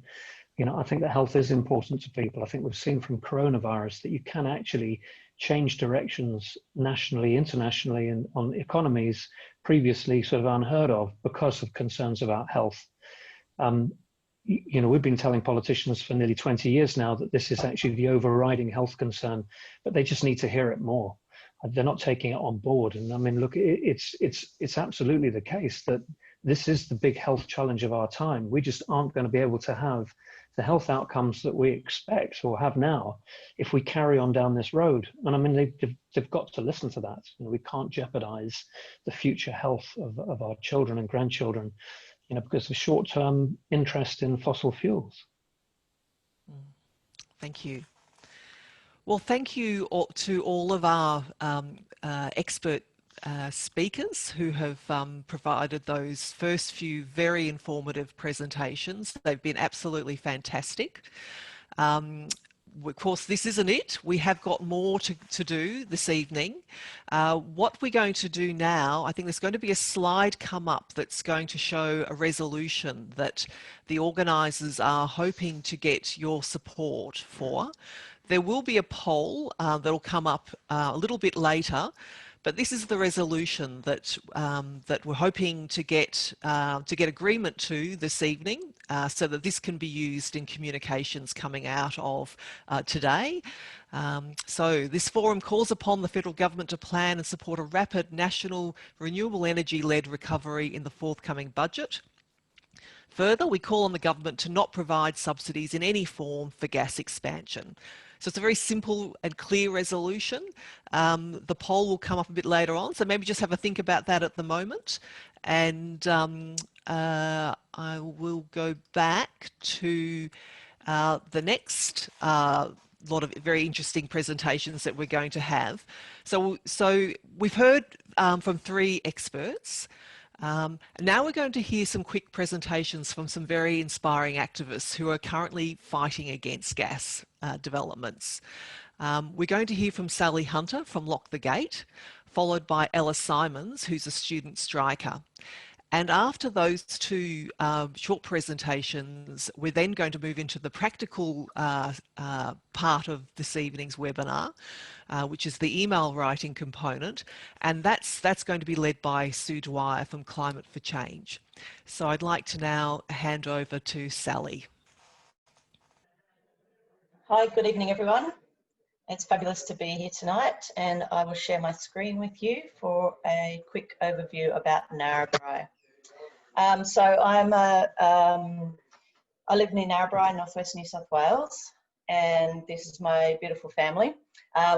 You know, I think that health is important to people. I think we've seen from coronavirus that you can actually change directions nationally, internationally, and on economies previously sort of unheard of because of concerns about health. You know, we've been telling politicians for nearly 20 years now that this is actually the overriding health concern, but they just need to hear it more. They're not taking it on board. And I mean, look, it's absolutely the case that this is the big health challenge of our time. We just aren't going to be able to have the health outcomes that we expect or have now if we carry on down this road. And I mean, they've got to listen to that. You know, we can't jeopardize the future health of our children and grandchildren, you know, because of short-term interest in fossil fuels. Thank you. Well, thank you to all of our expert speakers who have provided those first few very informative presentations. They've been absolutely fantastic. Of course, this isn't it. We have got more to do this evening. What we're going to do now, I think there's going to be a slide come up that's going to show a resolution that the organisers are hoping to get your support for. There will be a poll that'll come up a little bit later, but this is the resolution that that we're hoping to get agreement to this evening, so that this can be used in communications coming out of today. So this forum calls upon the federal government to plan and support a rapid national renewable energy-led recovery in the forthcoming budget. Further, we call on the government to not provide subsidies in any form for gas expansion. So it's a very simple and clear resolution. The poll will come up a bit later on, so maybe just have a think about that at the moment. And I will go back to the next lot of very interesting presentations that we're going to have. So we've heard from 3 experts. Now we're going to hear some quick presentations from some very inspiring activists who are currently fighting against gas developments. We're going to hear from Sally Hunter from Lock the Gate, followed by Ella Simons, who's a student striker. And after those 2 short presentations, we're then going to move into the practical part of this evening's webinar, which is the email writing component. And that's going to be led by Sue Dwyer from Climate for Change. So I'd like to now hand over to Sally. Hi, good evening, everyone. It's fabulous to be here tonight, and I will share my screen with you for a quick overview about Narrabri. So I live near Narrabri, northwest New South Wales, and this is my beautiful family.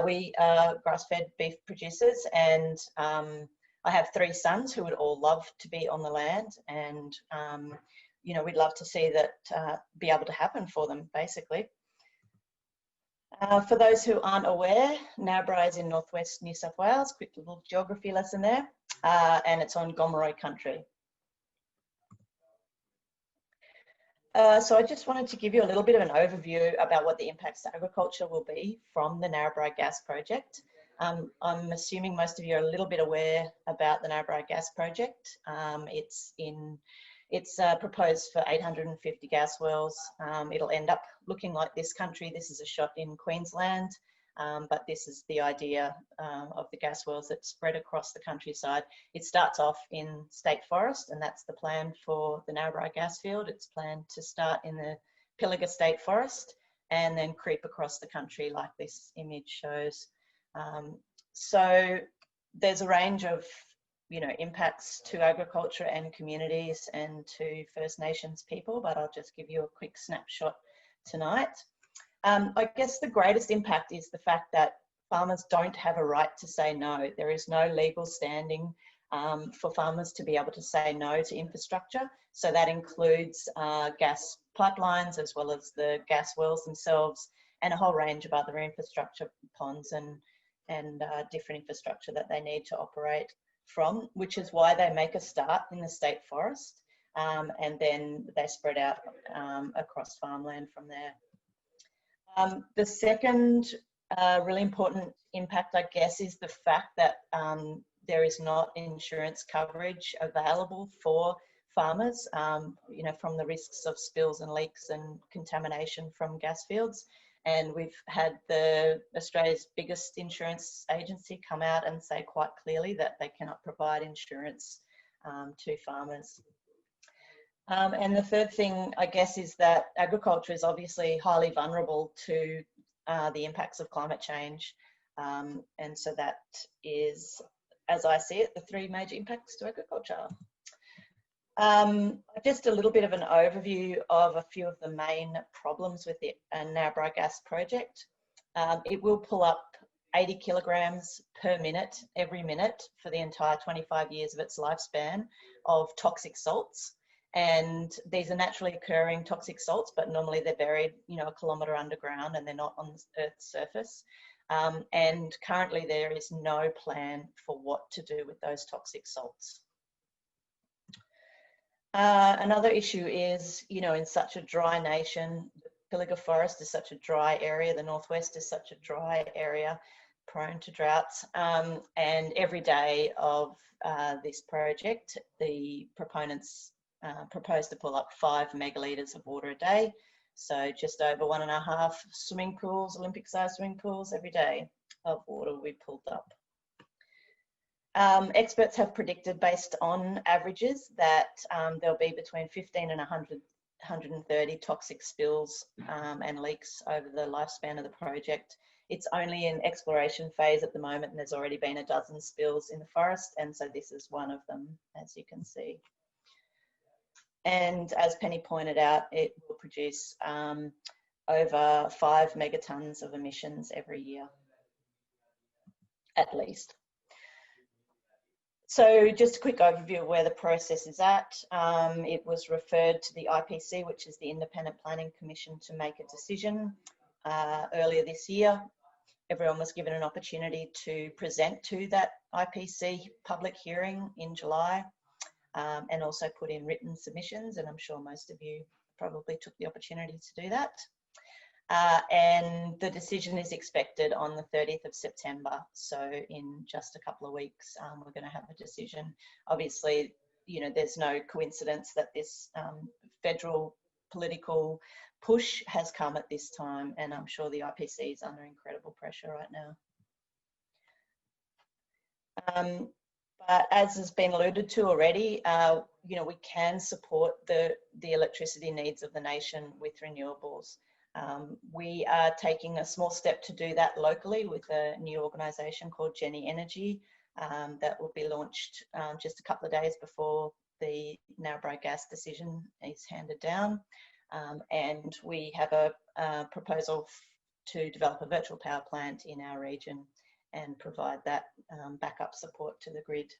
We are grass-fed beef producers, and I have 3 sons who would all love to be on the land, and you know, we'd love to see that be able to happen for them, basically. For those who aren't aware, Narrabri is in northwest New South Wales. Quick little geography lesson there, and it's on Gomeroi country. So I just wanted to give you a little bit of an overview about what the impacts to agriculture will be from the Narrabri gas project. I'm assuming most of you are a little bit aware about the Narrabri gas project. It's proposed for 850 gas wells. It'll end up looking like this country. This is a shot in Queensland, but this is the idea of the gas wells that spread across the countryside. It starts off in state forest, and that's the plan for the Narrabri gas field. It's planned to start in the Pilliga State Forest and then creep across the country like this image shows. So there's a range of impacts to agriculture and communities and to First Nations people, but I'll just give you a quick snapshot tonight. I guess the greatest impact is the fact that farmers don't have a right to say no. There is no legal standing for farmers to be able to say no to infrastructure. So that includes gas pipelines, as well as the gas wells themselves, and a whole range of other infrastructure, ponds and different infrastructure that they need to operate from, which is why they make a start in the state forest, and then they spread out across farmland from there. The second really important impact, I guess, is the fact that there is not insurance coverage available for farmers, you know, from the risks of spills and leaks and contamination from gas fields. And we've had Australia's biggest insurance agency come out and say quite clearly that they cannot provide insurance to farmers. And the third thing, I guess, is that agriculture is obviously highly vulnerable to the impacts of climate change. And so that is, as I see it, the three major impacts to agriculture. Just a little bit of an overview of a few of the main problems with the Narrabri gas project. It will pull up 80 kilograms per minute, every minute, for the entire 25 years of its lifespan of toxic salts. And these are naturally occurring toxic salts, but normally they're buried, you know, a kilometre underground, and they're not on the Earth's surface. And currently there is no plan for what to do with those toxic salts. Another issue is, you know, in such a dry nation, the Pilliga forest is such a dry area, the northwest is such a dry area, prone to droughts. And every day of this project, the proponents propose to pull up 5 megalitres of water a day. So just over 1.5 swimming pools, Olympic-sized swimming pools every day of water will be pulled up. Experts have predicted, based on averages, that there'll be between 15 and 130 toxic spills and leaks over the lifespan of the project. It's only in exploration phase at the moment, and there's already been a dozen spills in the forest, and so this is one of them, as you can see. And as Penny pointed out, it will produce over 5 megatons of emissions every year, at least. So just a quick overview of where the process is at. It was referred to the IPC, which is the Independent Planning Commission, to make a decision earlier this year. Everyone was given an opportunity to present to that IPC public hearing in July, and also put in written submissions, and I'm sure most of you probably took the opportunity to do that. And the decision is expected on the 30th of September. So in just a couple of weeks, we're going to have a decision. Obviously, you know, there's no coincidence that this federal political push has come at this time, and I'm sure the IPC is under incredible pressure right now. But as has been alluded to already, you know, we can support the electricity needs of the nation with renewables. We are taking a small step to do that locally with a new organisation called Jenny Energy that will be launched just a couple of days before the Narrabri gas decision is handed down. And we have a proposal to develop a virtual power plant in our region and provide that backup support to the grid.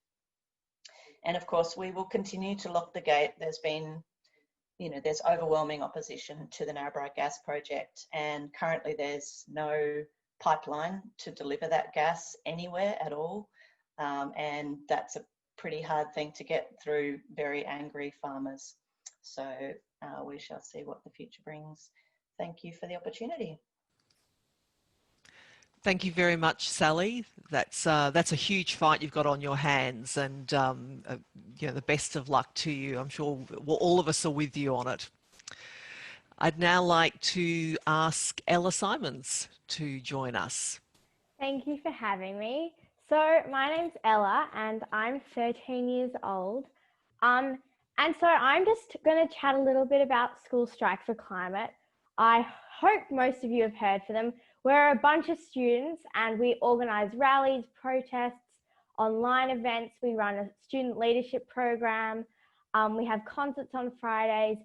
And of course, we will continue to lock the gate. There's been, you know, there's overwhelming opposition to the Narrabri gas project, and currently there's no pipeline to deliver that gas anywhere at all. And that's a pretty hard thing to get through very angry farmers. So we shall see what the future brings. Thank you for the opportunity. Thank you very much, Sally. That's a huge fight you've got on your hands, and you know, the best of luck to you. I'm sure all of us are with you on it. I'd now like to ask Ella Simons to join us. Thank you for having me. So my name's Ella and I'm 13 years old. And so I'm just going to chat a little bit about School Strike for Climate. I hope most of you have heard for them. We're a bunch of students and we organise rallies, protests, online events. We run a student leadership program. We have concerts on Fridays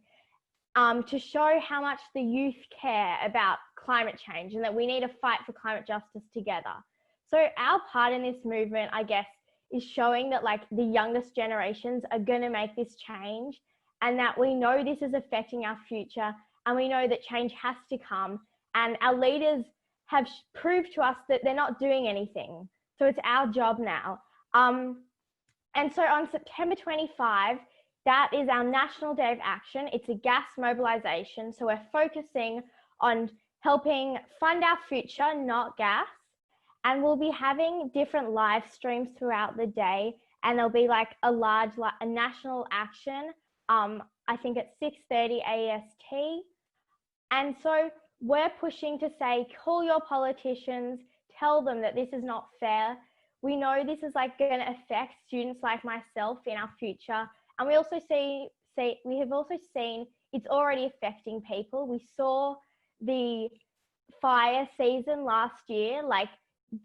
to show how much the youth care about climate change and that we need to fight for climate justice together. So our part in this movement, I guess, is showing that like the youngest generations are going to make this change, and that we know this is affecting our future, and we know that change has to come, and our leaders have proved to us that they're not doing anything. So it's our job now. And so on September 25, that is our National Day of Action. It's a gas mobilisation. So we're focusing on helping fund our future, not gas. And we'll be having different live streams throughout the day. And there'll be like a national action, I think at 6:30 AST. And so we're pushing to say, call your politicians, tell them that this is not fair. We know this is like going to affect students like myself in our future. And we also we have also seen it's already affecting people. We saw the fire season last year, like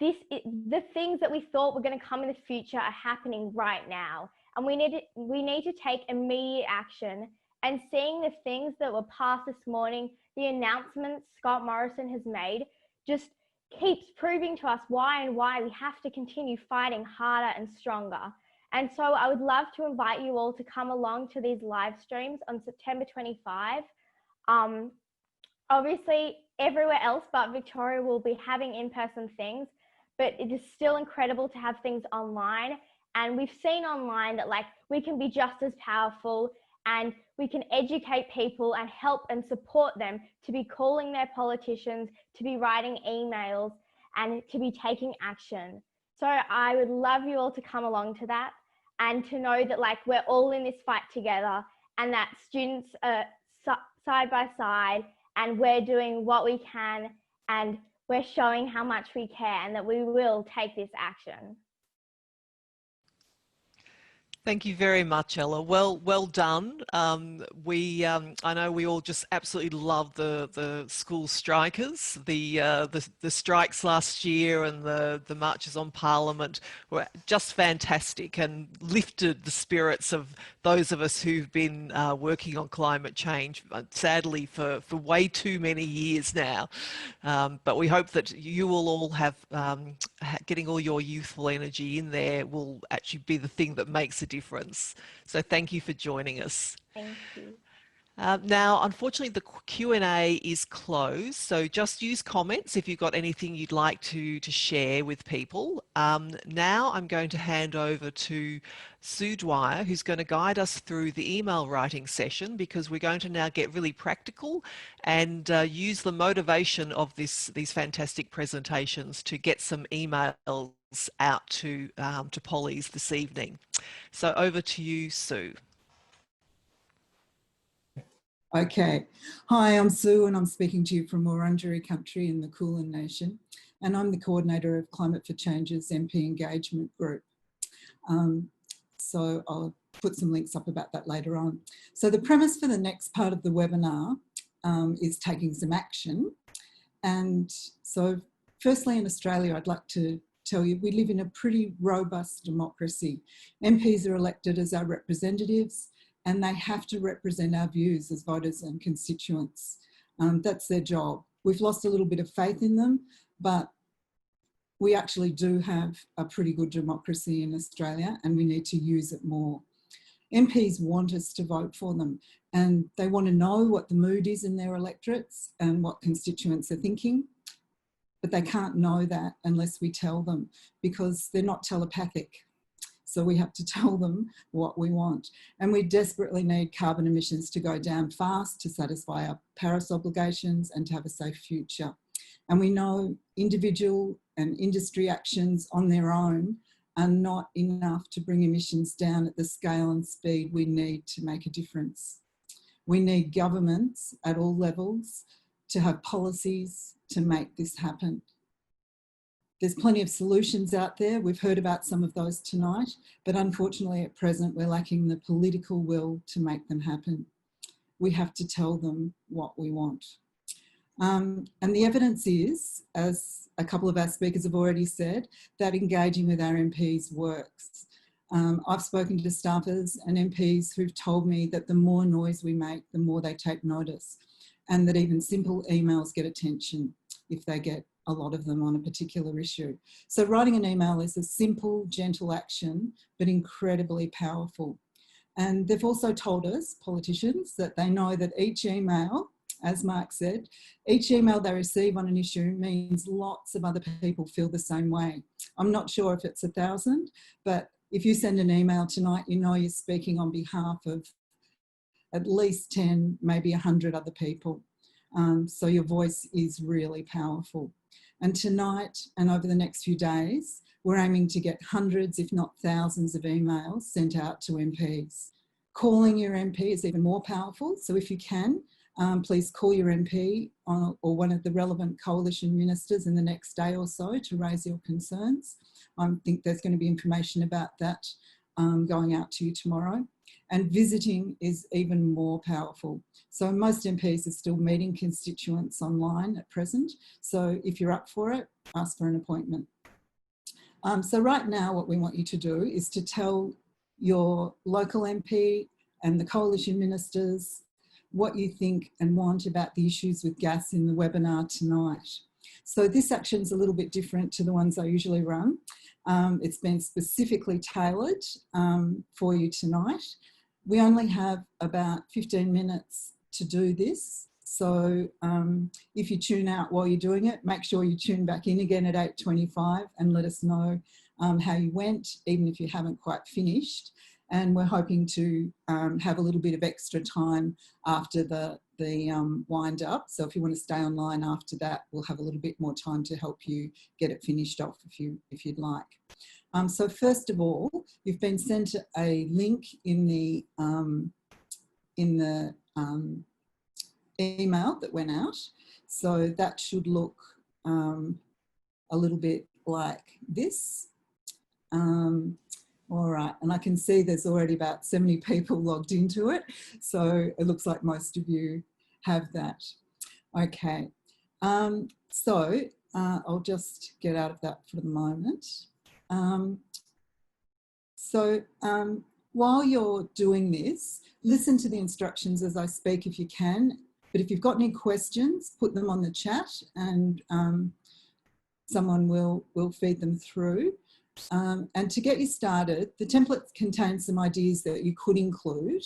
the things that we thought were going to come in the future are happening right now. And we need to take immediate action. And seeing the things that were passed this morning, the announcements Scott Morrison has made, just keeps proving to us why we have to continue fighting harder and stronger. And so I would love to invite you all to come along to these live streams on September 25. Obviously, everywhere else but Victoria will be having in-person things, but it is still incredible to have things online. And we've seen online that like we can be just as powerful, and we can educate people and help and support them to be calling their politicians, to be writing emails, and to be taking action. So I would love you all to come along to that, and to know that like we're all in this fight together, and that students are side by side, and we're doing what we can, and we're showing how much we care, and that we will take this action. Thank you very much, Ella. Well done. I know we all just absolutely love the school strikers. The strikes last year and the marches on Parliament were just fantastic and lifted the spirits of those of us who've been working on climate change, sadly for way too many years now. But we hope that you will all have getting all your youthful energy in there will actually be the thing that makes a difference. So thank you for joining us. Thank you. Now, unfortunately, the Q&A is closed, so just use comments if you've got anything you'd like to share with people. Now I'm going to hand over to Sue Dwyer, who's going to guide us through the email writing session, because we're going to now get really practical and use the motivation of these fantastic presentations to get some emails out to Pollies this evening. So over to you, Sue. Okay. Hi, I'm Sue, and I'm speaking to you from Wurundjeri country in the Kulin Nation, and I'm the coordinator of Climate for Change's MP engagement group. So I'll put some links up about that later on. So the premise for the next part of the webinar is taking some action. And so firstly, in Australia, I'd like to tell you we live in a pretty robust democracy. MPs are elected as our representatives, and they have to represent our views as voters and constituents. That's their job. We've lost a little bit of faith in them, but we actually do have a pretty good democracy in Australia, and we need to use it more. MPs want us to vote for them, and they want to know what the mood is in their electorates and what constituents are thinking. But they can't know that unless we tell them, because they're not telepathic. So we have to tell them what we want. And we desperately need carbon emissions to go down fast to satisfy our Paris obligations and to have a safe future. And we know individual and industry actions on their own are not enough to bring emissions down at the scale and speed we need to make a difference. We need governments at all levels to have policies to make this happen. There's plenty of solutions out there. We've heard about some of those tonight, but unfortunately at present we're lacking the political will to make them happen. We have to tell them what we want. And the evidence is, as a couple of our speakers have already said, that engaging with our MPs works. I've spoken to staffers and MPs who've told me that the more noise we make, the more they take notice, and that even simple emails get attention if they get a lot of them on a particular issue. So writing an email is a simple, gentle action, but incredibly powerful. And they've also told us, politicians, that they know that each email, as Mark said, each email they receive on an issue means lots of other people feel the same way. I'm not sure if it's 1,000, but if you send an email tonight, you know you're speaking on behalf of at least 10, maybe 100 other people. So your voice is really powerful. And tonight and over the next few days, we're aiming to get hundreds, if not thousands of emails sent out to MPs. Calling your MP is even more powerful. So if you can, please call your MP or one of the relevant coalition ministers in the next day or so to raise your concerns. I think there's going to be information about that going out to you tomorrow. And visiting is even more powerful. So most MPs are still meeting constituents online at present. So if you're up for it, ask for an appointment. So right now, what we want you to do is to tell your local MP and the coalition ministers what you think and want about the issues with gas in the webinar tonight. So this action's a little bit different to the ones I usually run. It's been specifically tailored for you tonight. We only have about 15 minutes to do this. So if you tune out while you're doing it, make sure you tune back in again at 8:25 and let us know how you went, even if you haven't quite finished. And we're hoping to have a little bit of extra time after the wind up. So if you want to stay online after that, we'll have a little bit more time to help you get it finished off if you'd like. So first of all, you've been sent a link in the email that went out. So that should look a little bit like this. All right, and I can see there's already about 70 people logged into it. So it looks like most of you have that. Okay, so I'll just get out of that for the moment. While you're doing this, listen to the instructions as I speak if you can. But if you've got any questions, put them on the chat and someone will feed them through. And to get you started, the template contains some ideas that you could include.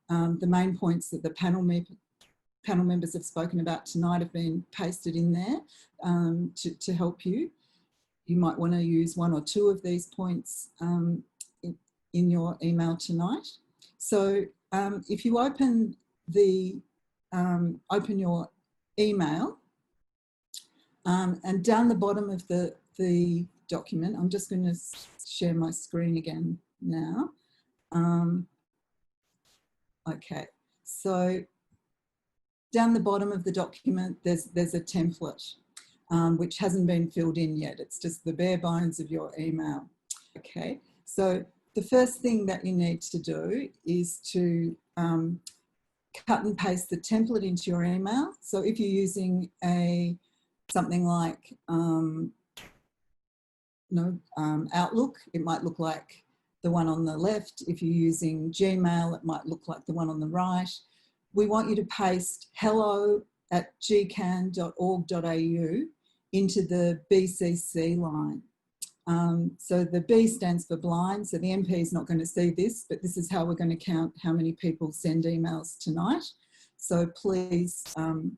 The main points that the panel members have spoken about tonight have been pasted in there to help you. You might want to use one or two of these points in your email tonight. So if you open your email and down the bottom of the document, I'm just going to share my screen again now. Okay, so down the bottom of the document, there's a template which hasn't been filled in yet. It's just the bare bones of your email. Okay, so the first thing that you need to do is to cut and paste the template into your email. So if you're using something like Outlook, it might look like the one on the left. If you're using Gmail, it might look like the one on the right. We want you to paste hello@gecan.org.au into the BCC line. So the B stands for blind, so the MP is not going to see this, but this is how we're going to count how many people send emails tonight. So please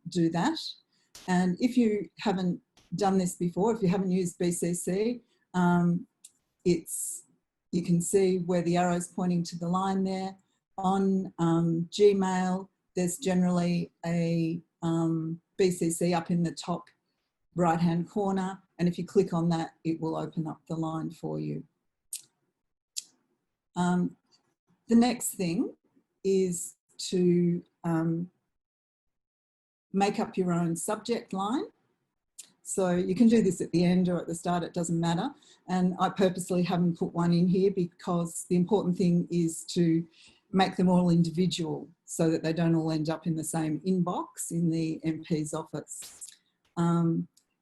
do that. And if you haven't done this before, if you haven't used BCC, you can see where the arrow's pointing to the line there. On Gmail, there's generally a BCC up in the top right-hand corner, and if you click on that, it will open up the line for you. The next thing is to make up your own subject line. So you can do this at the end or at the start, it doesn't matter. And I purposely haven't put one in here because the important thing is to make them all individual so that they don't all end up in the same inbox in the MP's office.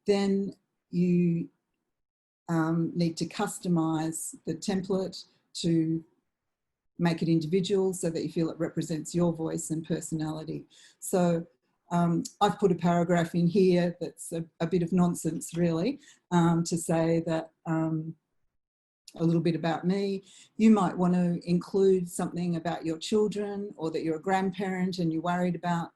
Then you need to customise the template to make it individual so that you feel it represents your voice and personality. So I've put a paragraph in here that's a bit of nonsense, really, to say that a little bit about me. You might want to include something about your children, or that you're a grandparent and you're worried about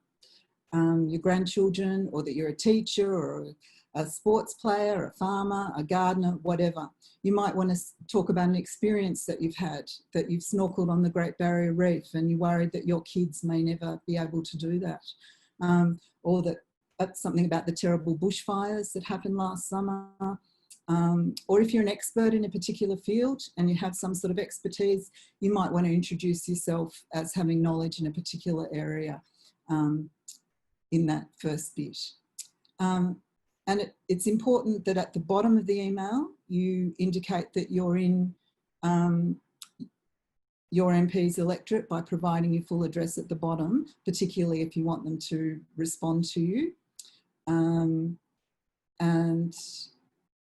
your grandchildren, or that you're a teacher or a sports player, a farmer, a gardener, whatever. You might want to talk about an experience that you've had, that you've snorkeled on the Great Barrier Reef and you're worried that your kids may never be able to do that. Or that's something about the terrible bushfires that happened last summer. Or if you're an expert in a particular field and you have some sort of expertise, you might want to introduce yourself as having knowledge in a particular area in that first bit. And it's important that at the bottom of the email, you indicate that you're in your MP's electorate by providing your full address at the bottom, particularly if you want them to respond to you. And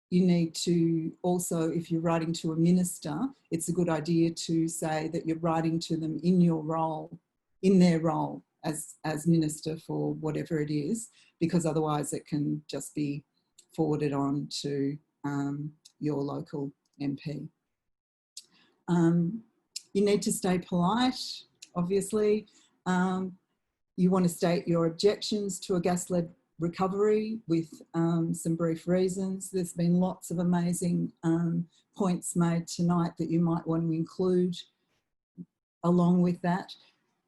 you need to also, if you're writing to a minister, it's a good idea to say that you're writing to them in your role, in their role as minister for whatever it is, because otherwise it can just be forwarded on to your local MP. You need to stay polite, obviously. You want to state your objections to a gas-led recovery with some brief reasons. There's been lots of amazing points made tonight that you might want to include along with that,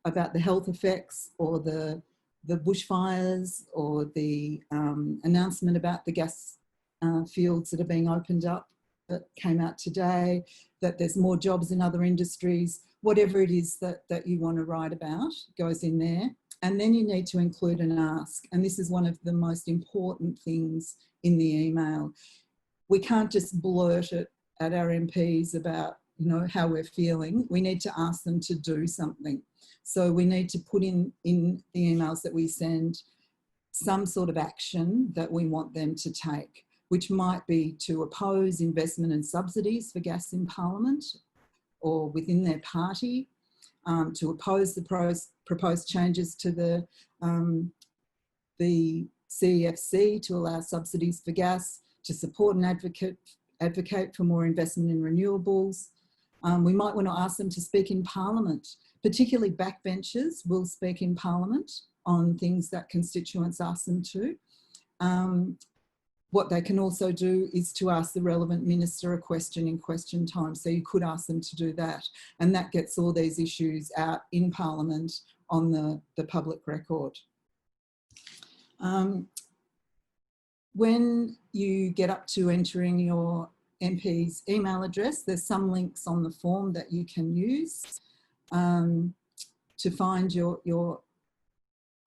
about the health effects, or the bushfires, or the announcement about the gas fields that are being opened up that came out today, that there's more jobs in other industries. Whatever it is that you want to write about goes in there. And then you need to include an ask. And this is one of the most important things in the email. We can't just blurt it at our MPs about, you know, how we're feeling. We need to ask them to do something. So we need to put in the emails that we send some sort of action that we want them to take, which might be to oppose investment and subsidies for gas in Parliament or within their party, to oppose the proposed changes to the CEFC to allow subsidies for gas, to support and advocate for more investment in renewables. We might want to ask them to speak in Parliament. Particularly backbenchers will speak in Parliament on things that constituents ask them to. What they can also do is to ask the relevant minister a question in question time. So you could ask them to do that. And that gets all these issues out in Parliament on the public record. When you get up to entering your MP's email address, there's some links on the form that you can use to find your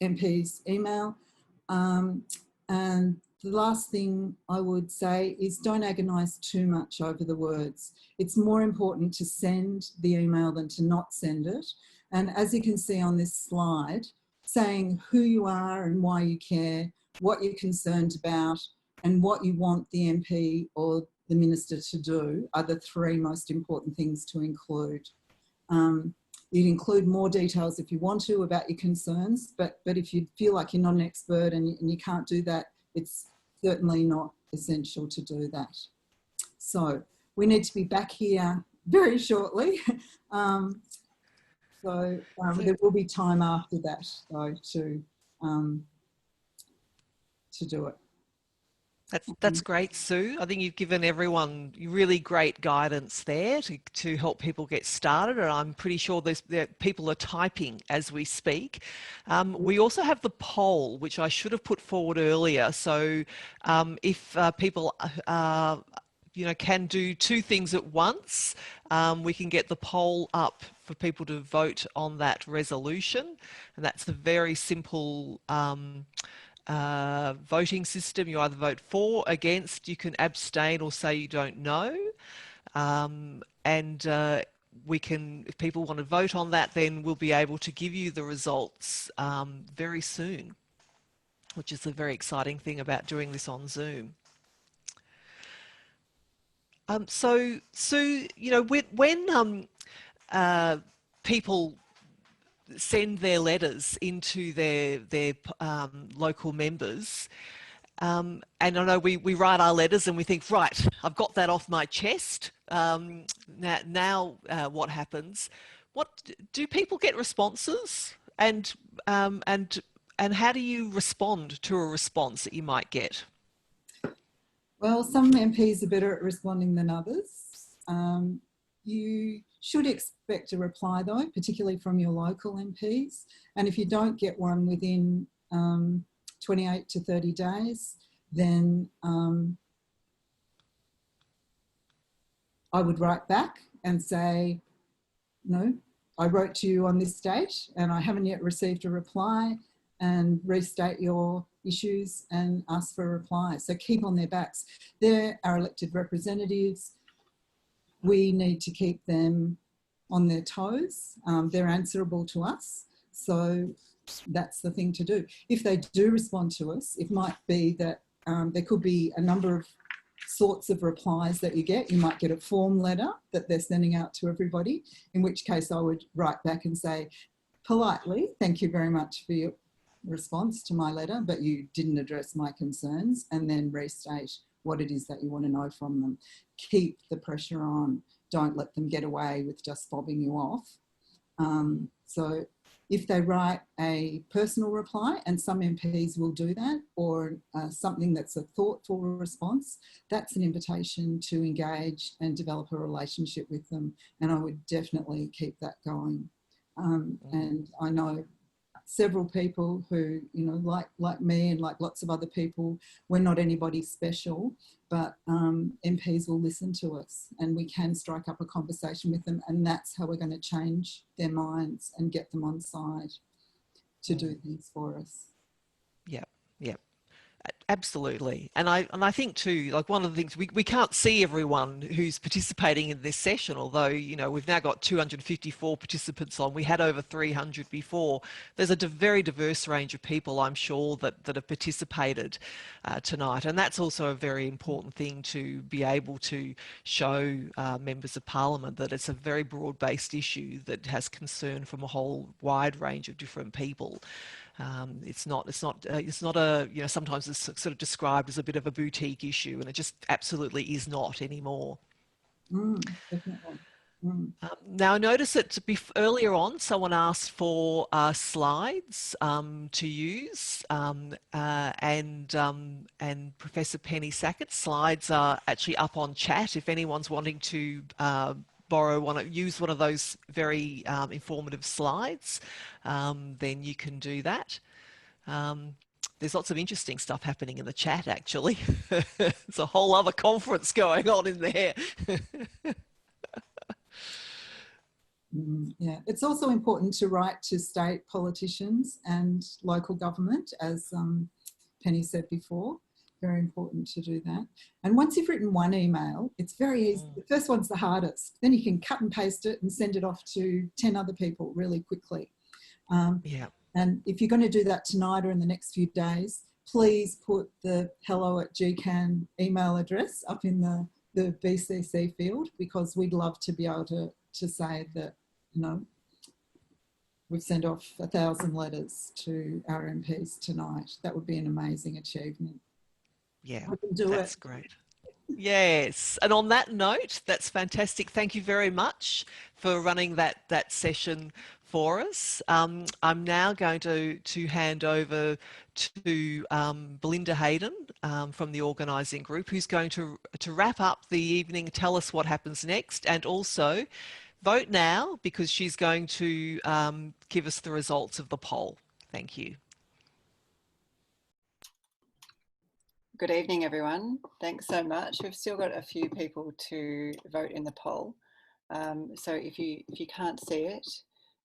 MP's email. And the last thing I would say is don't agonise too much over the words. It's more important to send the email than to not send it. And as you can see on this slide, saying who you are and why you care, what you're concerned about, and what you want the MP or the minister to do are the three most important things to include. You'd include more details if you want to about your concerns, but if you feel like you're not an expert and you can't do that, it's certainly not essential to do that. So we need to be back here very shortly. There will be time after that, though, to do it. That's great, Sue. I think you've given everyone really great guidance there to help people get started, and I'm pretty sure that people are typing as we speak. We also have the poll, which I should have put forward earlier. So if people can do two things at once, we can get the poll up for people to vote on that resolution, and that's the very simple voting system. You either vote for, against, you can abstain or say you don't know. We can, if people want to vote on that, then we'll be able to give you the results very soon, which is a very exciting thing about doing this on Zoom. So Sue, when people send their letters into their local members. And I know we write our letters and we think, right, I've got that off my chest. Now what happens? What do people get responses? And how do you respond to a response that you might get? Well, some MPs are better at responding than others. You should expect a reply though, particularly from your local MPs. And if you don't get one within 28 to 30 days, then I would write back and say, no, I wrote to you on this date and I haven't yet received a reply, and restate your issues and ask for a reply. So keep on their backs. They're our elected representatives. We need to keep them on their toes. They're answerable to us. So that's the thing to do. If they do respond to us, it might be that there could be a number of sorts of replies that you get. You might get a form letter that they're sending out to everybody, in which case I would write back and say, politely, thank you very much for your response to my letter, but you didn't address my concerns, and then restate what it is that you want to know from them. Keep the pressure on. Don't let them get away with just fobbing you off. So if they write a personal reply, and some MPs will do that, or something that's a thoughtful response, that's an invitation to engage and develop a relationship with them. And I would definitely keep that going. And I know several people who, you know, like me and like lots of other people, we're not anybody special, but MPs will listen to us and we can strike up a conversation with them, and that's how we're going to change their minds and get them on side to do things for us. Yeah, yeah. Absolutely. And I think too, like one of the things, we can't see everyone who's participating in this session, although, you know, we've now got 254 participants on. We had over 300 before. There's a very diverse range of people, I'm sure, that have participated tonight. And that's also a very important thing, to be able to show members of Parliament that it's a very broad-based issue that has concern from a whole wide range of different people. It's not a, you know, sometimes it's sort of described as a bit of a boutique issue, and it just absolutely is not anymore. Definitely. Now I noticed that earlier on someone asked for slides to use, and Professor Penny Sackett's slides are actually up on chat if anyone's wanting to use one of those very informative slides, then you can do that. There's lots of interesting stuff happening in the chat, actually. There's a whole other conference going on in there. Yeah, it's also important to write to state politicians and local government, as Penny said before. Very important to do that. And once you've written one email, it's very easy. The first one's the hardest. Then you can cut and paste it and send it off to 10 other people really quickly. Yeah. And if you're going to do that tonight or in the next few days, please put the hello@GECAN email address up in the BCC field, because we'd love to be able to say that, you know, we've sent off 1,000 letters to our MPs tonight. That would be an amazing achievement. Yeah, that's great. Yes, and on that note, that's fantastic. Thank you very much for running that session for us. I'm now going to hand over to Belinda Hayden from the organising group, who's going to wrap up the evening, tell us what happens next, and also vote now, because she's going to give us the results of the poll. Thank you. Good evening, everyone. Thanks so much. We've still got a few people to vote in the poll. So if you can't see it,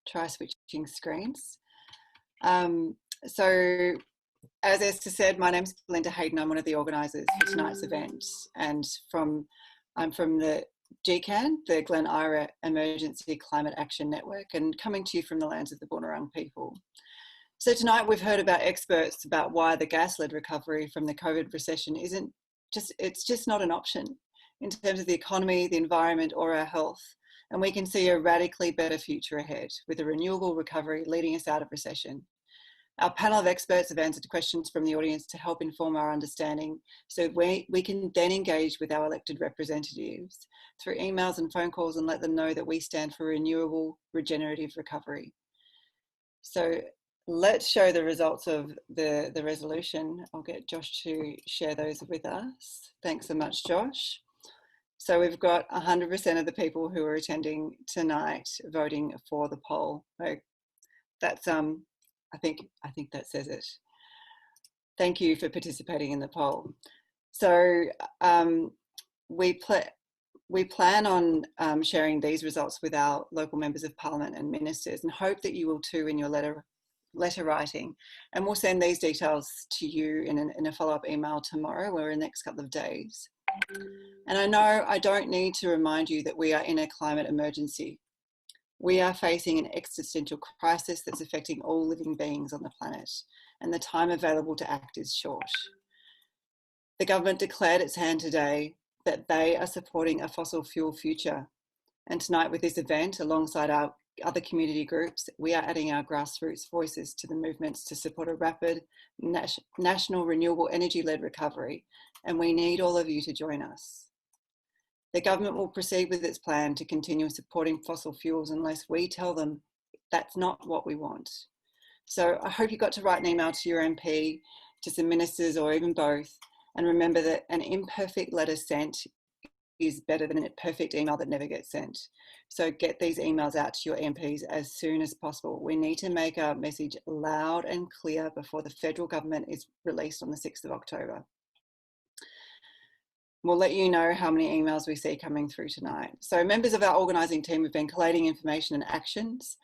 try switching screens. So as Esther said, my name's Belinda Hayden. I'm one of the organisers for tonight's event, and I'm from the GECAN, the Glen Eira Emergency Climate Action Network, and coming to you from the lands of the Boonwurrung people. So tonight we've heard about experts about why the gas-led recovery from the COVID recession it's just not an option in terms of the economy, the environment, or our health. and we can see a radically better future ahead with a renewable recovery leading us out of recession. Our panel of experts have answered questions from the audience to help inform our understanding, so we can then engage with our elected representatives through emails and phone calls and let them know that we stand for renewable, regenerative recovery. So let's show the results of the resolution. I'll get Josh to share those with us. Thanks so much, Josh. So we've got 100% of the people who are attending tonight voting for the poll. So that's I think that says it. Thank you for participating in the poll. So we plan on sharing these results with our local members of parliament and ministers, and hope that you will too in your letter writing. And we'll send these details to you in a follow-up email tomorrow or in the next couple of days. And I know I don't need to remind you that we are in a climate emergency. We are facing an existential crisis that's affecting all living beings on the planet, and the time available to act is short. The government declared its hand today that they are supporting a fossil fuel future. And tonight with this event, alongside our other community groups, we are adding our grassroots voices to the movements to support a rapid national renewable energy-led recovery, and we need all of you to join us. The government will proceed with its plan to continue supporting fossil fuels unless we tell them that's not what we want. So I hope you got to write an email to your MP, to some ministers, or even both, and remember that an imperfect letter sent is better than a perfect email that never gets sent. So get these emails out to your MPs as soon as possible. We need to make our message loud and clear before the federal government is released on the 6th of October. We'll let you know how many emails we see coming through tonight. So members of our organising team have been collating information and actions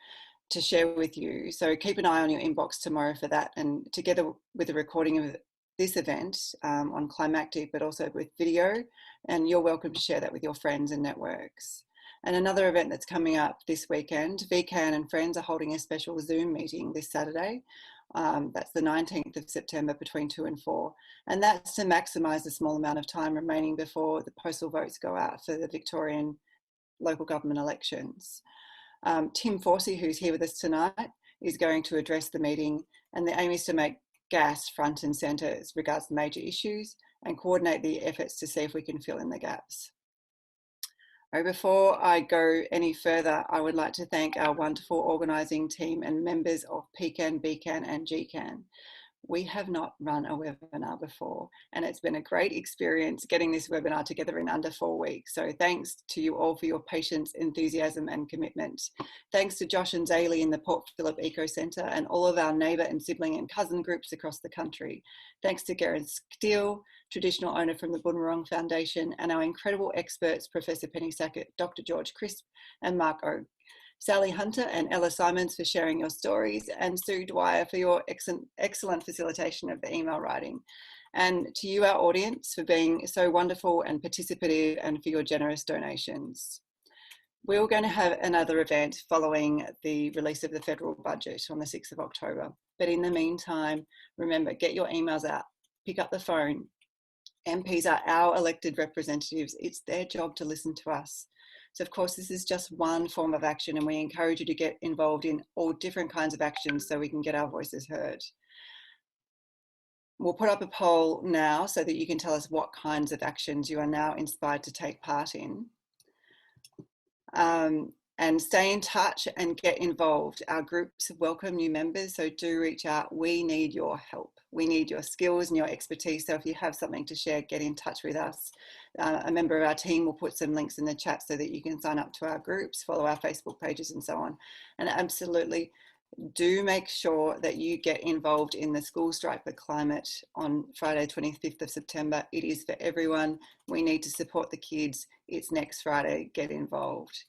to share with you. So keep an eye on your inbox tomorrow for that, and together with the recording of this event on Climactive, but also with video, and you're welcome to share that with your friends and networks. And another event that's coming up this weekend, GECAN and friends are holding a special Zoom meeting this Saturday. That's the 19th of September between 2 and 4. And that's to maximise the small amount of time remaining before the postal votes go out for the Victorian local government elections. Tim Forsey, who's here with us tonight, is going to address the meeting, and the aim is to make GAS front and centre as regards to major issues and coordinate the efforts to see if we can fill in the gaps. Before I go any further, I would like to thank our wonderful organising team and members of PECAN, BECAN and GECAN. We have not run a webinar before, and it's been a great experience getting this webinar together in under 4 weeks. So thanks to you all for your patience, enthusiasm and commitment. Thanks to Josh and Zaylee in the Port Phillip Eco Centre and all of our neighbour and sibling and cousin groups across the country. Thanks to Garen Steele, traditional owner from the Boonwurrung Foundation, and our incredible experts, Professor Penny Sackett, Dr. George Crisp and Mark O. Sally Hunter and Ella Simons for sharing your stories, and Sue Dwyer for your excellent facilitation of the email writing. And to you, our audience, for being so wonderful and participative, and for your generous donations. We're going to have another event following the release of the federal budget on the 6th of October. But in the meantime, remember, get your emails out, pick up the phone. MPs are our elected representatives. It's their job to listen to us. So of course, this is just one form of action, and we encourage you to get involved in all different kinds of actions so we can get our voices heard. We'll put up a poll now so that you can tell us what kinds of actions you are now inspired to take part in. And stay in touch and get involved. Our groups welcome new members, so do reach out. We need your help. We need your skills and your expertise. So if you have something to share, get in touch with us. A member of our team will put some links in the chat so that you can sign up to our groups, follow our Facebook pages and so on. And absolutely do make sure that you get involved in the School Strike for Climate on Friday, 25th of September. It is for everyone. We need to support the kids. It's next Friday. Get involved.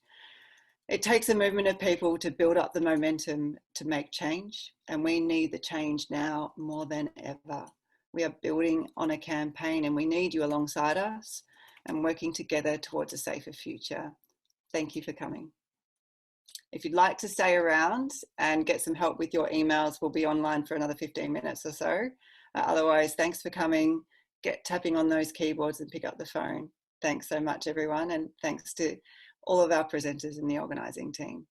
It takes a movement of people to build up the momentum to make change, and we need the change now more than ever. We are building on a campaign, and we need you alongside us and working together towards a safer future. Thank you for coming. If you'd like to stay around and get some help with your emails, we'll be online for another 15 minutes or so. Otherwise, thanks for coming. Get tapping on those keyboards and pick up the phone. Thanks so much, everyone, and thanks to all of our presenters in the organising team.